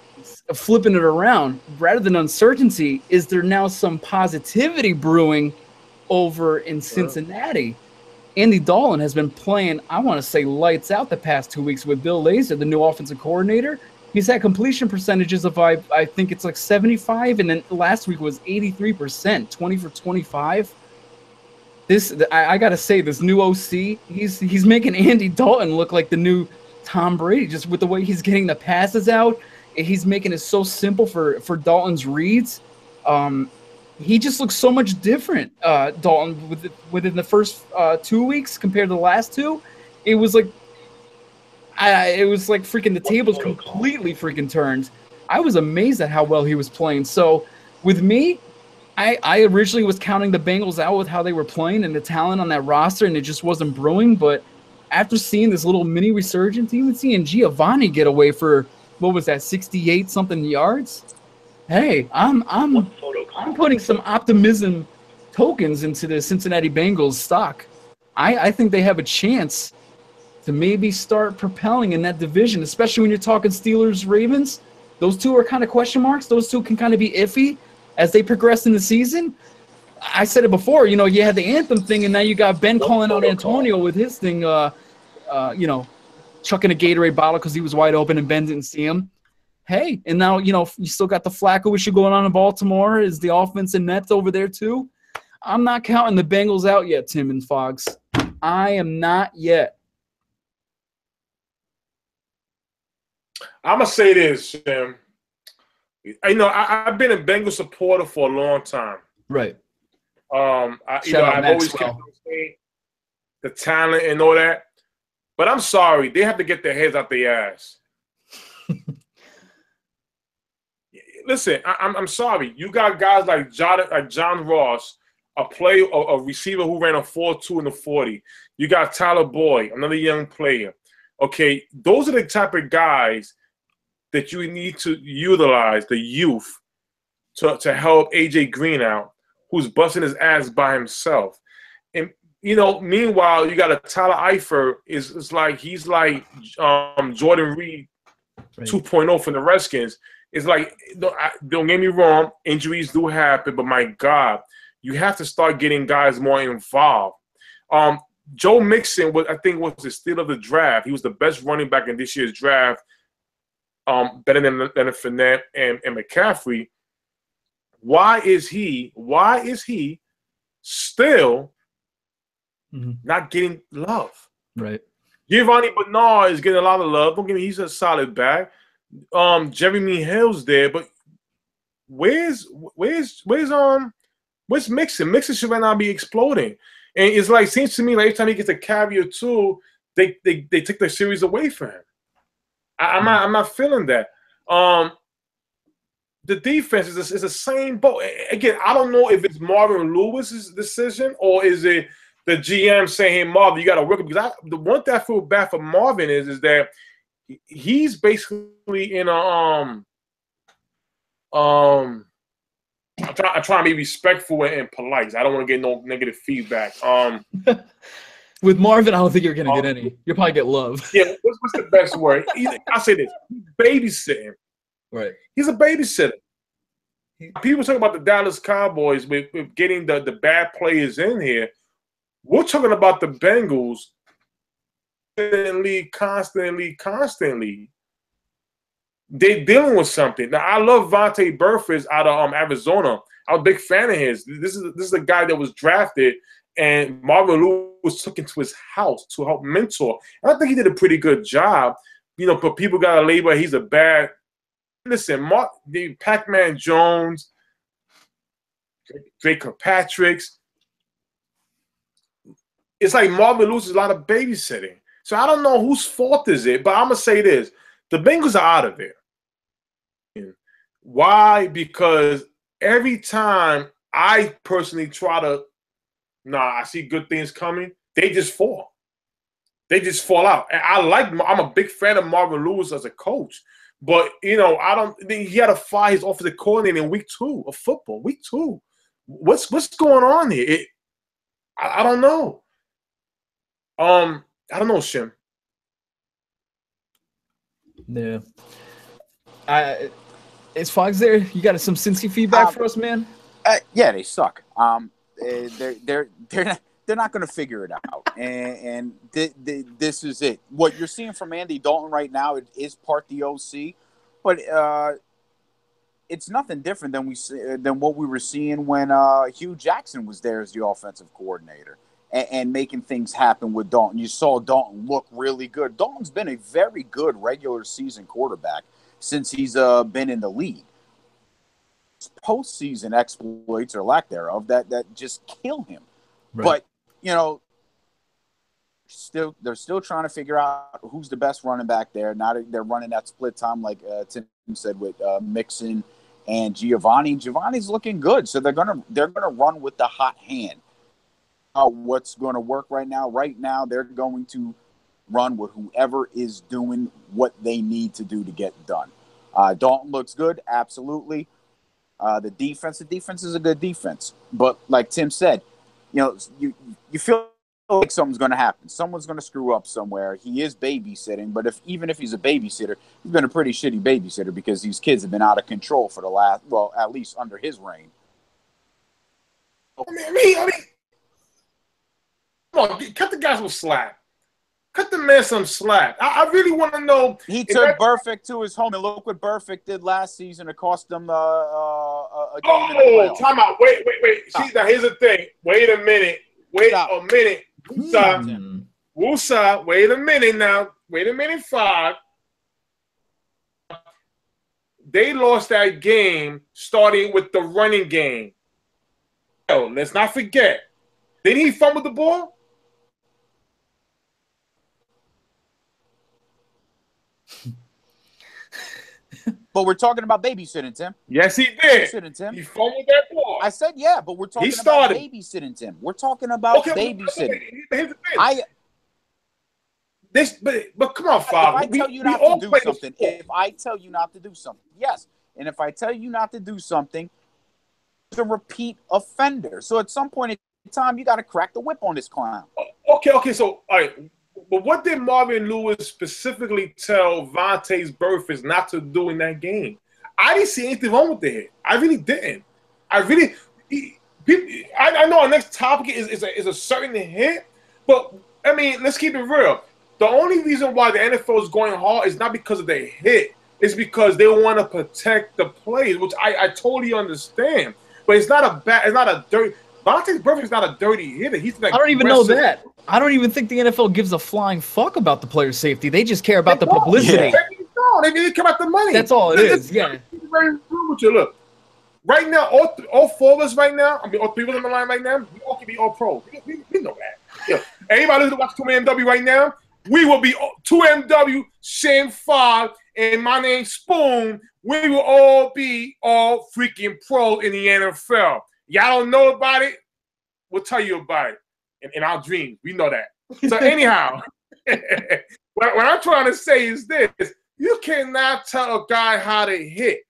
Flipping it around, rather than uncertainty, is there now some positivity brewing over in Cincinnati? Andy Dalton has been playing, I want to say, lights out the past 2 weeks with Bill Lazor, the new offensive coordinator. He's had completion percentages of, I think it's like 75, and then last week was 83%, 20 for 25. I got to say, this new OC, he's making Andy Dalton look like the new Tom Brady, just with the way he's getting the passes out. He's making it so simple for Dalton's reads. He just looks so much different, Dalton, within the first 2 weeks compared to the last two. It was like freaking the tables completely freaking turned. I was amazed at how well he was playing. So with me, I originally was counting the Bengals out with how they were playing and the talent on that roster, and it just wasn't brewing. But after seeing this little mini resurgence, even seeing Giovanni get away for, what was that, 68 something yards? Hey, I'm putting some optimism tokens into the Cincinnati Bengals stock. I think they have a chance to maybe start propelling in that division, especially when you're talking Steelers, Ravens. Those two are kind of question marks. Those two can kind of be iffy as they progress in the season. I said it before, you had the anthem thing, and now you got Ben calling out Antonio with his thing, chucking a Gatorade bottle because he was wide open and Ben didn't see him. Hey, and now, you still got the Flacco issue going on in Baltimore. Is the offense and Nets over there too? I'm not counting the Bengals out yet, Tim and Fox. I am not yet. I'm going to say this, Jim. I've been a Bengals supporter for a long time. Right. I've always kept saying the talent and all that. But I'm sorry. They have to get their heads out their ass. Listen, I'm sorry. You got guys like John Ross, a receiver who ran a 4.2 in the 40. You got Tyler Boyd, another young player. Okay, those are the type of guys that you need to utilize, the youth, to help AJ Green out, who's busting his ass by himself. And meanwhile, you got a Tyler Eifert. It's like he's like Jordan Reed 2.0 from the Redskins. It's like, don't get me wrong, injuries do happen, but my God, you have to start getting guys more involved. Joe Mixon, I think, was the steal of the draft. He was the best running back in this year's draft, better than Fournette and McCaffrey. Why is he still not getting love? Right. Giovanni Bernard is getting a lot of love. Don't get me, he's a solid back. Jeremy Hill's there, but where's Mixon? Mixon should right now be exploding. And it's like, seems to me like every time he gets a carry or two, they take the series away from him. I'm not feeling that. The defense is the same boat. Again, I don't know if it's Marvin Lewis's decision or is it the GM saying, "Hey, Marvin, you got to work it." Because the one thing I feel bad for Marvin is that he's basically in a I'm trying to be respectful and polite. I don't want to get no negative feedback. With Marvin, I don't think you're going to get any. You'll probably get love. Yeah, what's the best word? I say this: babysitting. Right. He's a babysitter. People talk about the Dallas Cowboys with getting the bad players in here. We're talking about the Bengals constantly. They're dealing with something. Now, I love Vontae Burfict out of Arizona. I'm a big fan of his. This is a guy that was drafted, and Marvin Lewis took him to his house to help mentor. And I think he did a pretty good job. But people got to label he's a bad. Listen, Pac-Man Jones, Drake Kirkpatrick's. It's like Marvin Lewis is a lot of babysitting. So I don't know whose fault is it, but I'm going to say this. The Bengals are out of there. Why? Because every time I personally try to, I see good things coming, they just fall. They just fall out. And I'm a big fan of Marvin Lewis as a coach. But, I don't think he had to fire his offensive coordinator in week 2 of football. Week 2. What's going on here? I don't know. I don't know, Shim. Yeah. Is Fox there? You got some Cincy feedback for us, man? Yeah, they suck. They're they're not going to figure it out. And this is it. What you're seeing from Andy Dalton right now, it is part the OC, but it's nothing different than what we were seeing when Hugh Jackson was there as the offensive coordinator and making things happen with Dalton. You saw Dalton look really good. Dalton's been a very good regular season quarterback since he's been in the league. Postseason exploits or lack thereof that just kill him. Right. But they're still trying to figure out who's the best running back there. Now they're running that split time, like Tim said, with Mixon and Giovanni. Giovanni's looking good, so they're gonna run with the hot hand. What's going to work right now? Right now, they're going to run with whoever is doing what they need to do to get done. Dalton looks good, absolutely. The defense is a good defense, but like Tim said, you feel like something's going to happen. Someone's going to screw up somewhere. He is babysitting, but even if he's a babysitter, he's been a pretty shitty babysitter because these kids have been out of control for the last, well, at least under his reign. I mean, come on, cut the guy some slack. Cut the man some slack. I really want to know. He took Burfict to his home, and look what Burfict did last season. It cost them a game in the playoffs. Time out. Wait. See, now here's the thing. Wait a minute. A minute. Woosa. Wait a minute now. Wait a minute, 5. They lost that game starting with the running game. Let's not forget. Didn't he fumble the ball? But we're talking about babysitting, Tim. Yes, he did. Babysitting, Tim. He fumbled that ball. I said, yeah, but we're talking about babysitting, Tim. We're talking about babysitting. Here's the thing. But come on, Father. If I tell you not to do something, yes. And if I tell you not to do something, it's a repeat offender. So at some point in time, you got to crack the whip on this clown. Okay. So, all right. But what did Marvin Lewis specifically tell Vontaze Burfict not to do in that game? I didn't see anything wrong with the hit. I really didn't. I know our next topic is a certain hit, but I mean, let's keep it real. The only reason why the NFL is going hard is not because of the hit. It's because they want to protect the players, which I totally understand. But it's not a dirty. Vontaze Burfict's not a dirty hitter. He's like, I don't even know that. I don't even think the NFL gives a flying fuck about the player's safety. They just care about the publicity. They care about the money. That's all it is. Yeah. Look, right now, all 4 of us right now, I mean, all 3 of us on the line right now, we all can be all pro. We know that. Yeah. Anybody listening to watch 2MW right now, we will be 2MW, Shane 5, and my name Spoon. We will all be all freaking pro in the NFL. Y'all don't know about it? We'll tell you about it. In our dreams, we know that. So anyhow, what I'm trying to say is this: you cannot tell a guy how to hit.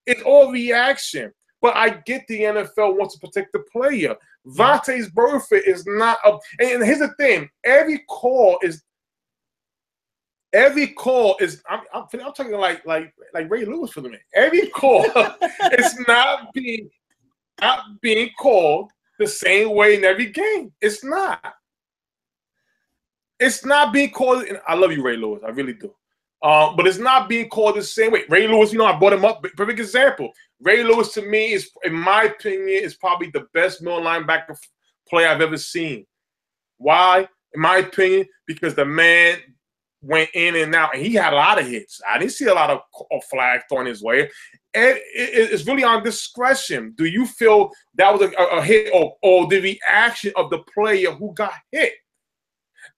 It's all reaction. But I get the NFL wants to protect the player. Vontaze Burfict is not a. And here's the thing: every call is. I'm talking like Ray Lewis for the minute. Every call is not being called the same way in every game. It's not. It's not being called. I love you, Ray Lewis. I really do. But it's not being called the same way. Ray Lewis, I brought him up. Perfect example. Ray Lewis, to me, is, in my opinion, is probably the best middle linebacker player I've ever seen. Why? In my opinion, because the man went in and out, and he had a lot of hits. I didn't see a lot of flags thrown his way. And it's really on discretion. Do you feel that was a hit or the reaction of the player who got hit?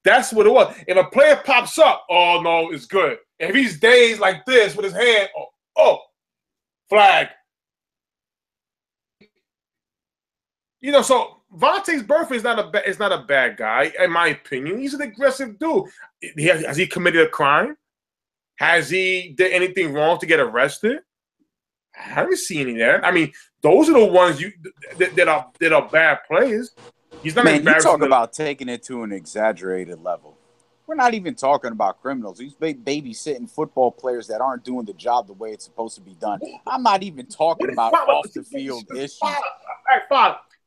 That's what it was. If a player pops up, oh, no, it's good. If he's dazed like this with his hand, flag. So Vontaze Burfict is not a bad guy, in my opinion. He's an aggressive dude. Has he committed a crime? Has he did anything wrong to get arrested? I haven't seen any there. I mean, those are the ones that are bad players. He's not embarrassing. You talk about taking it to an exaggerated level. We're not even talking about criminals. These babysitting football players that aren't doing the job the way it's supposed to be done. I'm not even talking about off the field issues.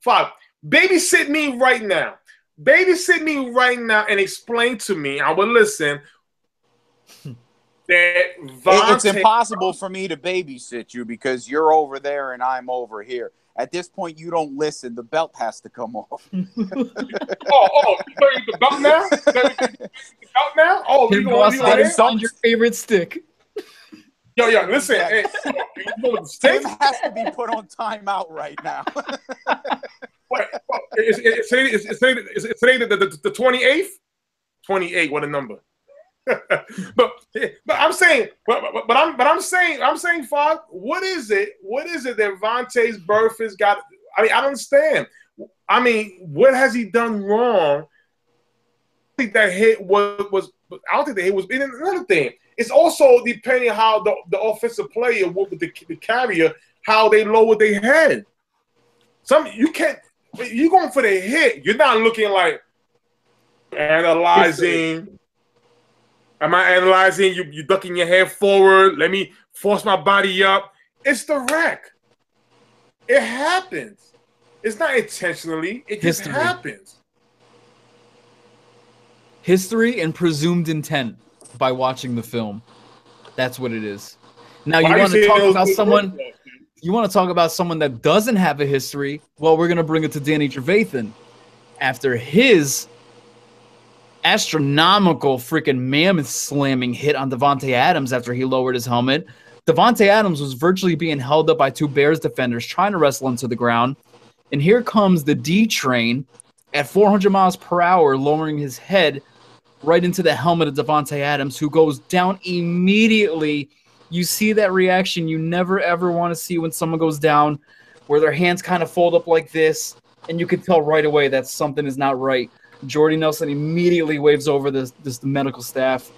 Five. Babysit me right now. babysit me right now and explain to me, I will listen, that It's impossible for me to babysit you because you're over there and I'm over here. At this point, you don't listen. The belt has to come off. oh, you throwing the belt now? The belt now? Oh, Tim Ross, find your favorite stick. Yo, listen. Hey, Tim has to be put on timeout right now. What? It's today the 28th? 28, what a number. but I'm saying, I'm saying, Fogg, what is it that Vontae's birth has got? I mean, I don't understand. I mean, what has he done wrong? I think that hit was I don't think the hit was. And another thing, it's also depending on how the offensive player with the carrier, how they lower their head. You're going for the hit. You're not looking like analyzing. Am I analyzing? You ducking your head forward. Let me force my body up. It's the wreck. It happens. It's not intentionally. It just happens. History and presumed intent by watching the film. That's what it is. Now you want to talk about someone. You want to talk about someone that doesn't have a history? Well, we're gonna bring it to Danny Trevathan after his astronomical freaking mammoth slamming hit on Davante Adams after he lowered his helmet. Davante Adams was virtually being held up by two Bears defenders trying to wrestle him to the ground. And here comes the D train at 400 miles per hour, lowering his head right into the helmet of Davante Adams, who goes down immediately. You see that reaction you never, ever want to see when someone goes down, where their hands kind of fold up like this, and you can tell right away that something is not right. Jordy Nelson immediately waves over the medical staff.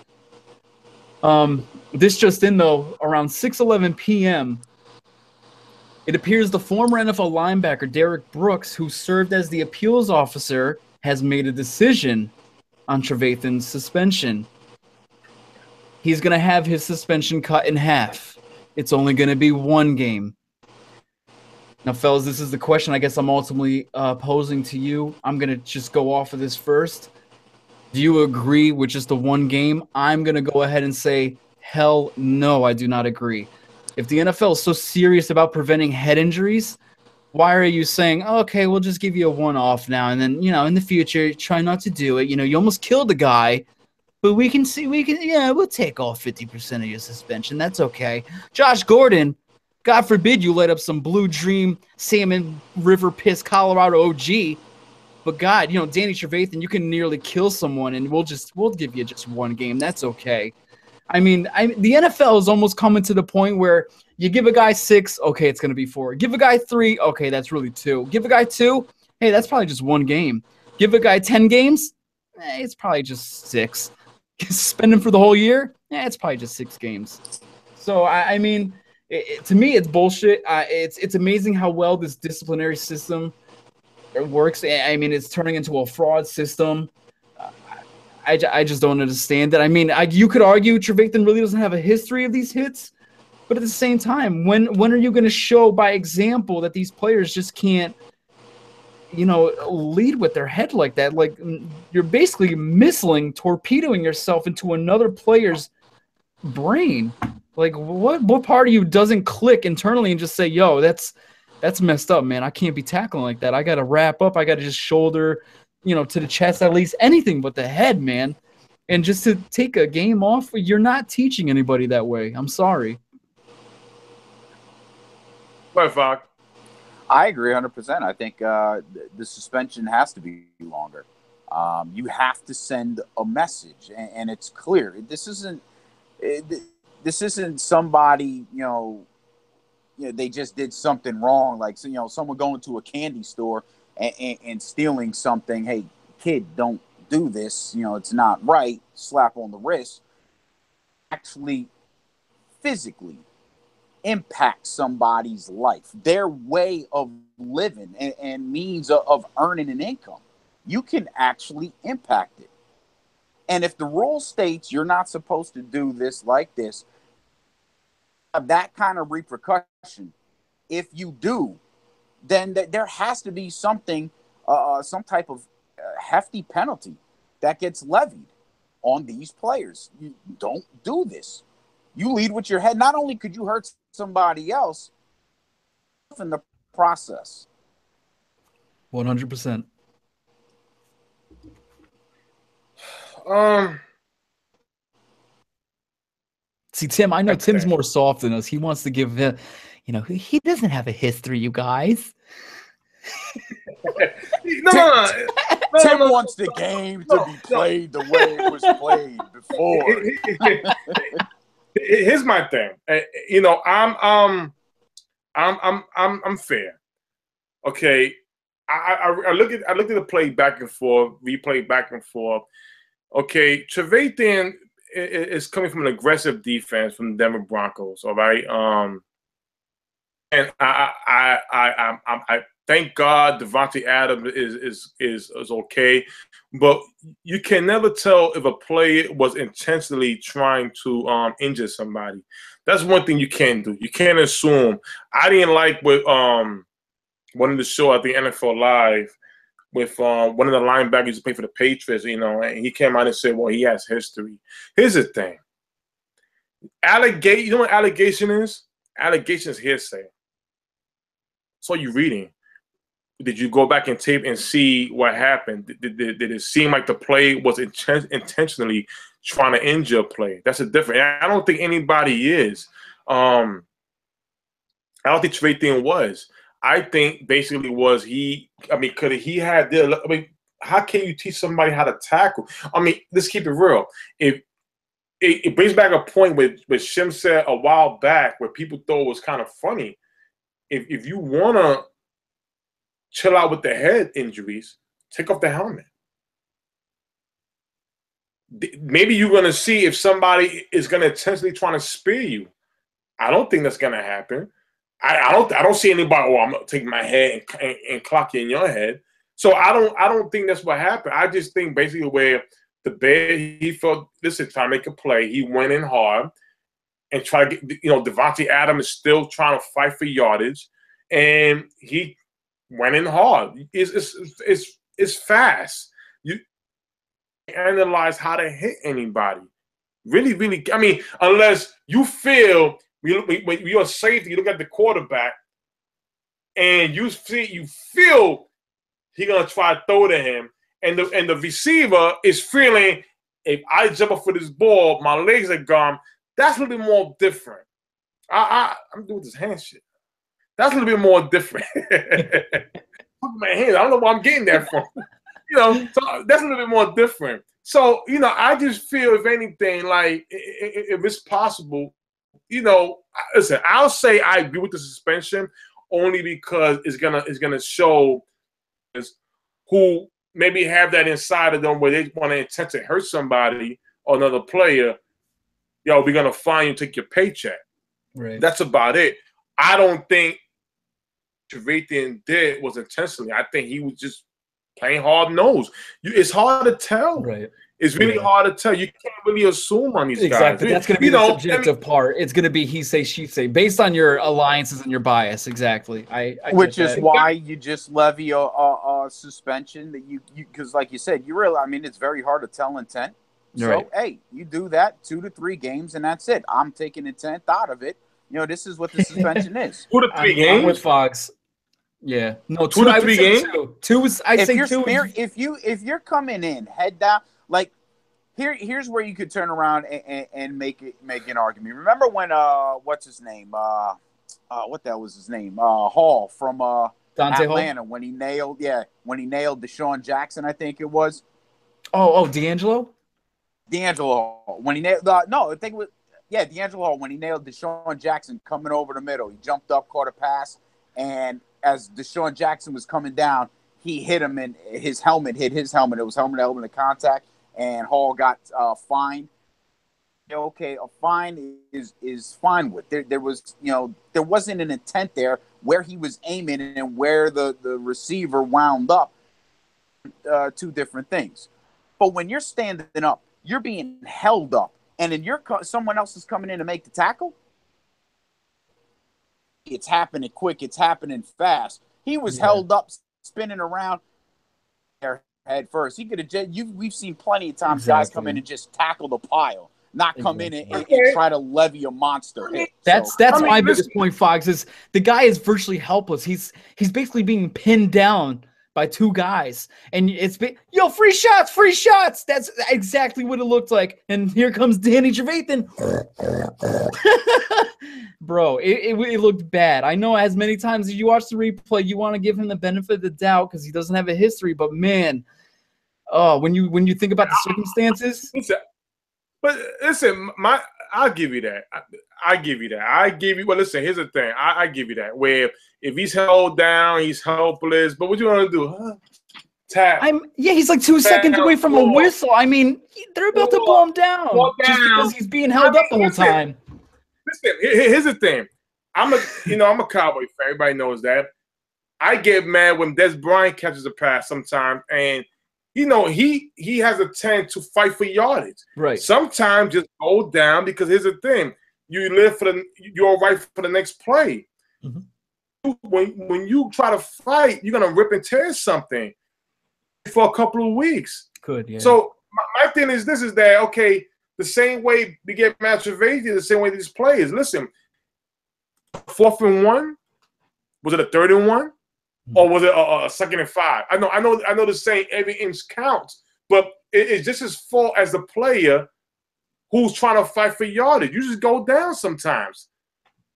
This just in, though, around 6:11 p.m., it appears the former NFL linebacker Derek Brooks, who served as the appeals officer, has made a decision on Trevathan's suspension. He's going to have his suspension cut in half. It's only going to be one game. Now, fellas, this is the question I guess I'm ultimately posing to you. I'm going to just go off of this first. Do you agree with just the one game? I'm going to go ahead and say, hell no, I do not agree. If the NFL is so serious about preventing head injuries, why are you saying, okay, we'll just give you a one-off now, and then, in the future, try not to do it. You almost killed the guy, but we'll take off 50% of your suspension. That's okay. Josh Gordon, God forbid you light up some Blue Dream, Salmon River Piss, Colorado OG. But God, Danny Trevathan, you can nearly kill someone, and we'll give you just one game. That's okay. I mean, the NFL is almost coming to the point where you give a guy 6, okay, it's going to be 4. Give a guy 3, okay, that's really 2. Give a guy 2, hey, that's probably just one game. Give a guy 10 games, it's probably just 6. Suspend him for the whole year, it's probably just 6 games. So, I mean, to me, it's bullshit. It's amazing how well this disciplinary system works. I mean, it's turning into a fraud system. I just don't understand it. I mean, you could argue Trevathan really doesn't have a history of these hits, but at the same time, when are you going to show by example that these players just can't, lead with their head like that? Like, you're basically torpedoing yourself into another player's brain. Like, what part of you doesn't click internally and just say, yo, that's messed up, man. I can't be tackling like that. I got to wrap up. I got to just shoulder to the chest, at least anything but the head, man. And just to take a game off, you're not teaching anybody that way. I'm sorry. What, Fogg? I agree 100%. I think the suspension has to be longer. You have to send a message, and it's clear. This isn't somebody, they just did something wrong. Like, someone going to a candy store and stealing something. Hey, kid, don't do this. It's not right. Slap on the wrist. Actually, physically impact somebody's life, their way of living and means of earning an income. You can actually impact it. And if the rule states you're not supposed to do this like this, that kind of repercussion, if you do, then there has to be something, some type of hefty penalty that gets levied on these players. You don't do this. You lead with your head. Not only could you hurt somebody else in the process. 100%. See, Tim, I know Tim's more soft than us. He wants to give him, he doesn't have a history, you guys. No. Tim wants the game to be played the way it was played before. Here's my thing. I'm fair. Okay. I look at the play back and forth, replay back and forth. Okay, Trevathan is coming from an aggressive defense from the Denver Broncos. All right, and I thank God Davante Adams is okay, but you can never tell if a player was intentionally trying to injure somebody. That's one thing you can't do. You can't assume. I didn't like what one of the show at the NFL Live with one of the linebackers who played for the Patriots, and he came out and said, well, he has history. Here's the thing. You know what allegation is? Allegation is hearsay. That's all you're reading. Did you go back and tape and see what happened? Did it seem like the play was intentionally trying to injure a play? That's a different. I don't think anybody is. I don't think Trevathan was. I think basically was could he have how can you teach somebody how to tackle? Let's keep it real. If it brings back a point with Shim said a while back where people thought it was kind of funny. If you want to chill out with the head injuries, take off the helmet. Maybe you're going to see if somebody is going to intentionally try to spear you. I don't think that's going to happen. I don't see anybody. I'm gonna take my head and clock you in your head. So I don't think that's what happened. I just think basically where the Bear he felt this is trying to make a play. He went in hard and tried to get. Davante Adams is still trying to fight for yardage, and he went in hard. It's fast. You analyze how to hit anybody. Really, really. Unless you feel. When you're a safety, you look at the quarterback, and you feel he's gonna try to throw to him, and the receiver is feeling if I jump up for this ball, my legs are gone. That's a little bit more different. I'm doing this hand shit. That's a little bit more different. Look at my hands. I don't know where I'm getting that from. So that's a little bit more different. So I just feel if anything, like if it's possible. Listen, I'll say I agree with the suspension only because it's gonna show who maybe have that inside of them where they want to intend to hurt somebody or another player. We're gonna fine you, take your paycheck. Right. That's about it. I don't think Trevathan did was intentionally. I think he was just playing hard nose. It's hard to tell. Right. It's really hard to tell. You can't really assume on these guys. Exactly. That's going to be the subjective part. It's going to be he say, she say, based on your alliances and your bias. Exactly. Which is why you just levy a suspension that you because, like you said, it's very hard to tell intent. So, hey, you do that 2 to 3 games, and that's it. I'm taking intent out of it. This is what the suspension is. 2 to 3 games? I'm with Fox. Yeah. No, 2 to 3 games? Two is, I say two. If you're coming in head down, like here's where you could turn around and make an argument. Remember when what's his name? What the hell was his name? Hall from Atlanta Hall? when he nailed Deshaun Jackson, I think it was. Oh, D'Angelo when he nailed I think it was D'Angelo when he nailed Deshaun Jackson coming over the middle. He jumped up, caught a pass, and as Deshaun Jackson was coming down, he hit him and his helmet hit his helmet. It was helmet contact, and Hall got fined. Okay, a fine is fine with. There was there wasn't an intent there where he was aiming and where the receiver wound up. Two different things. But when you're standing up, you're being held up, and then someone else is coming in to make the tackle. It's happening quick. It's happening fast. He was held up, spinning around. head first. He could have just. We've seen plenty of times guys come in and just tackle the pile, not come in and try to levy a monster hit. That's my biggest point, Fox, is the guy is virtually helpless. He's basically being pinned down by two guys, and it's free shots. That's exactly what it looked like. And here comes Danny Trevathan. Bro, it looked bad. I know as many times as you watch the replay, you want to give him the benefit of the doubt because he doesn't have a history. But man, when you think about the circumstances, but listen, I'll give you that. I give you that. Well, listen, here's the thing. I give you that. Where if he's held down, he's helpless. But what you want to do? Huh? Tap. He's like 2 seconds away from a whistle. I mean, they're about to blow him down just because he's being held up the whole time. Listen, here's the thing. I'm a Cowboy fan. Everybody knows that. I get mad when Des Bryant catches a pass sometimes, and he has a tendency to fight for yardage. Right. Sometimes just go down because here's the thing: you're right for the next play. Mm-hmm. When you try to fight, you're gonna rip and tear something for a couple of weeks. Yeah. So my thing is this: is that okay? The same way we get Matt Trevathan, the same way these players. Listen, 4th and 1, was it a 3rd and 1, or was it a 2nd and 5? I know the saying every inch counts, but it's just as fault as the player who's trying to fight for yardage. You just go down sometimes.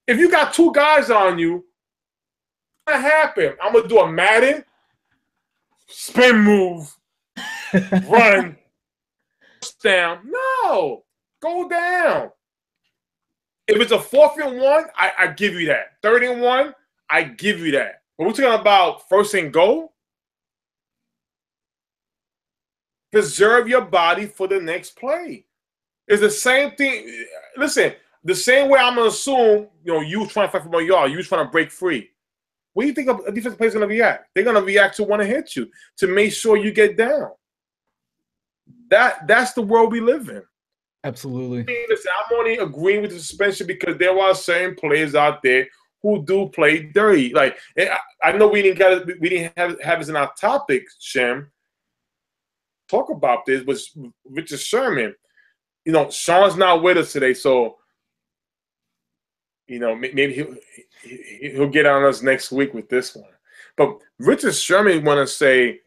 If you got two guys on you, what's gonna happen? I'm gonna do a Madden spin move, run. Down. No, go down. If it's a 4th and 1, I give you that. 3rd and 1, I give you that. But we're talking about 1st and goal. Preserve your body for the next play. It's the same thing. Listen, the same way I'm gonna assume, you trying to fight for my yard, you trying to break free. What do you think a defensive player is gonna react? They're gonna react to want to hit you to make sure you get down. That's the world we live in. Absolutely. Listen, I'm only agreeing with the suspension because there are certain players out there who do play dirty. Like I know we didn't have this in our topic, Shem. Talk about this was Richard Sherman. Sean's not with us today, so maybe he'll get on us next week with this one. But Richard Sherman want to say.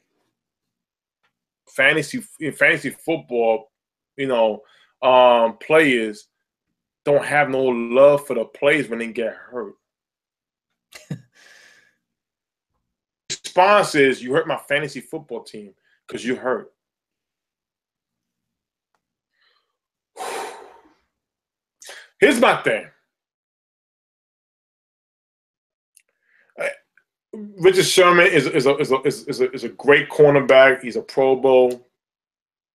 Fantasy football, players don't have no love for the players when they get hurt. Response is, you hurt my fantasy football team because you hurt. Here's my thing. Richard Sherman is a great cornerback. He's a Pro Bowl.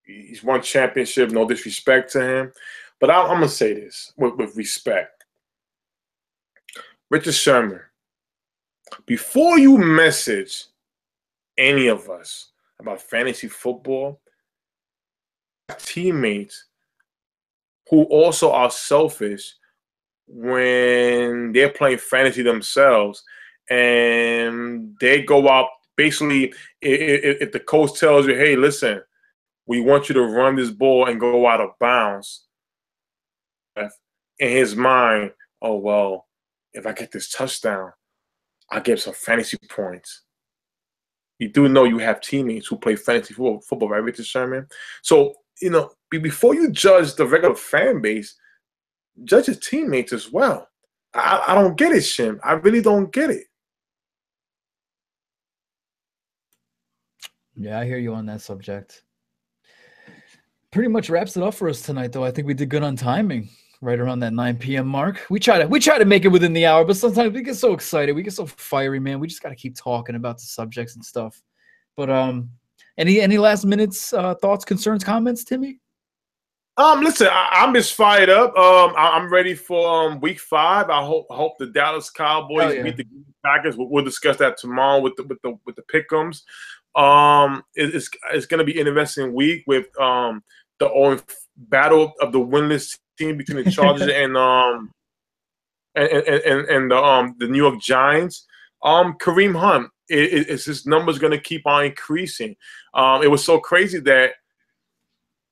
He's won championship. No disrespect to him, but I'm gonna say this with respect. Richard Sherman, before you message any of us about fantasy football, teammates who also are selfish when they're playing fantasy themselves. And they go out, basically, if the coach tells you, hey, listen, we want you to run this ball and go out of bounds. In his mind, oh, well, if I get this touchdown, I'll get some fantasy points. You do know you have teammates who play fantasy football, right, Richard Sherman? So, before you judge the regular fan base, judge your teammates as well. I don't get it, Shem. I really don't get it. Yeah, I hear you on that subject. Pretty much wraps it up for us tonight, though. I think we did good on timing, right around that 9 p.m. mark. We try to make it within the hour, but sometimes we get so excited, we get so fiery, man. We just got to keep talking about the subjects and stuff. But any last minutes thoughts, concerns, comments, Timmy? Listen, I'm just fired up. I'm ready for week 5. I hope the Dallas Cowboys beat the Packers. We'll discuss that tomorrow with the pick'ems. It's going to be an interesting week with the battle of the winless team between the Chargers and the New York Giants. Kareem Hunt, it's his numbers going to keep on increasing. It was so crazy that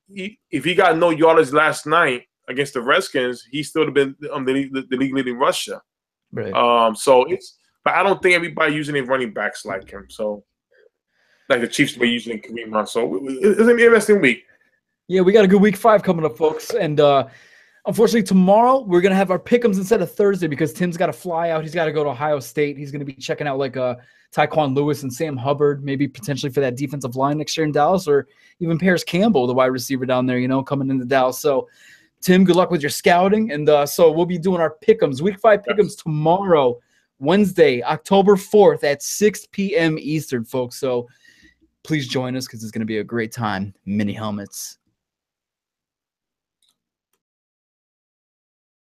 if he got no yardage last night against the Redskins, he still would have been the league leading rusher. Right. But I don't think everybody using any running backs like him. So, like the Chiefs were using Kareem Hunt. So it's an interesting week. Yeah, we got a good week 5 coming up, folks. And unfortunately, tomorrow we're going to have our pick'ems instead of Thursday because Tim's got to fly out. He's got to go to Ohio State. He's going to be checking out like Tyquan Lewis and Sam Hubbard, maybe potentially for that defensive line next year in Dallas, or even Paris Campbell, the wide receiver down there, coming into Dallas. So, Tim, good luck with your scouting. And so we'll be doing our pick'ems, week 5 pick'ems tomorrow, Wednesday, October 4th at 6 p.m. Eastern, folks. So please join us because it's going to be a great time. Mini helmets.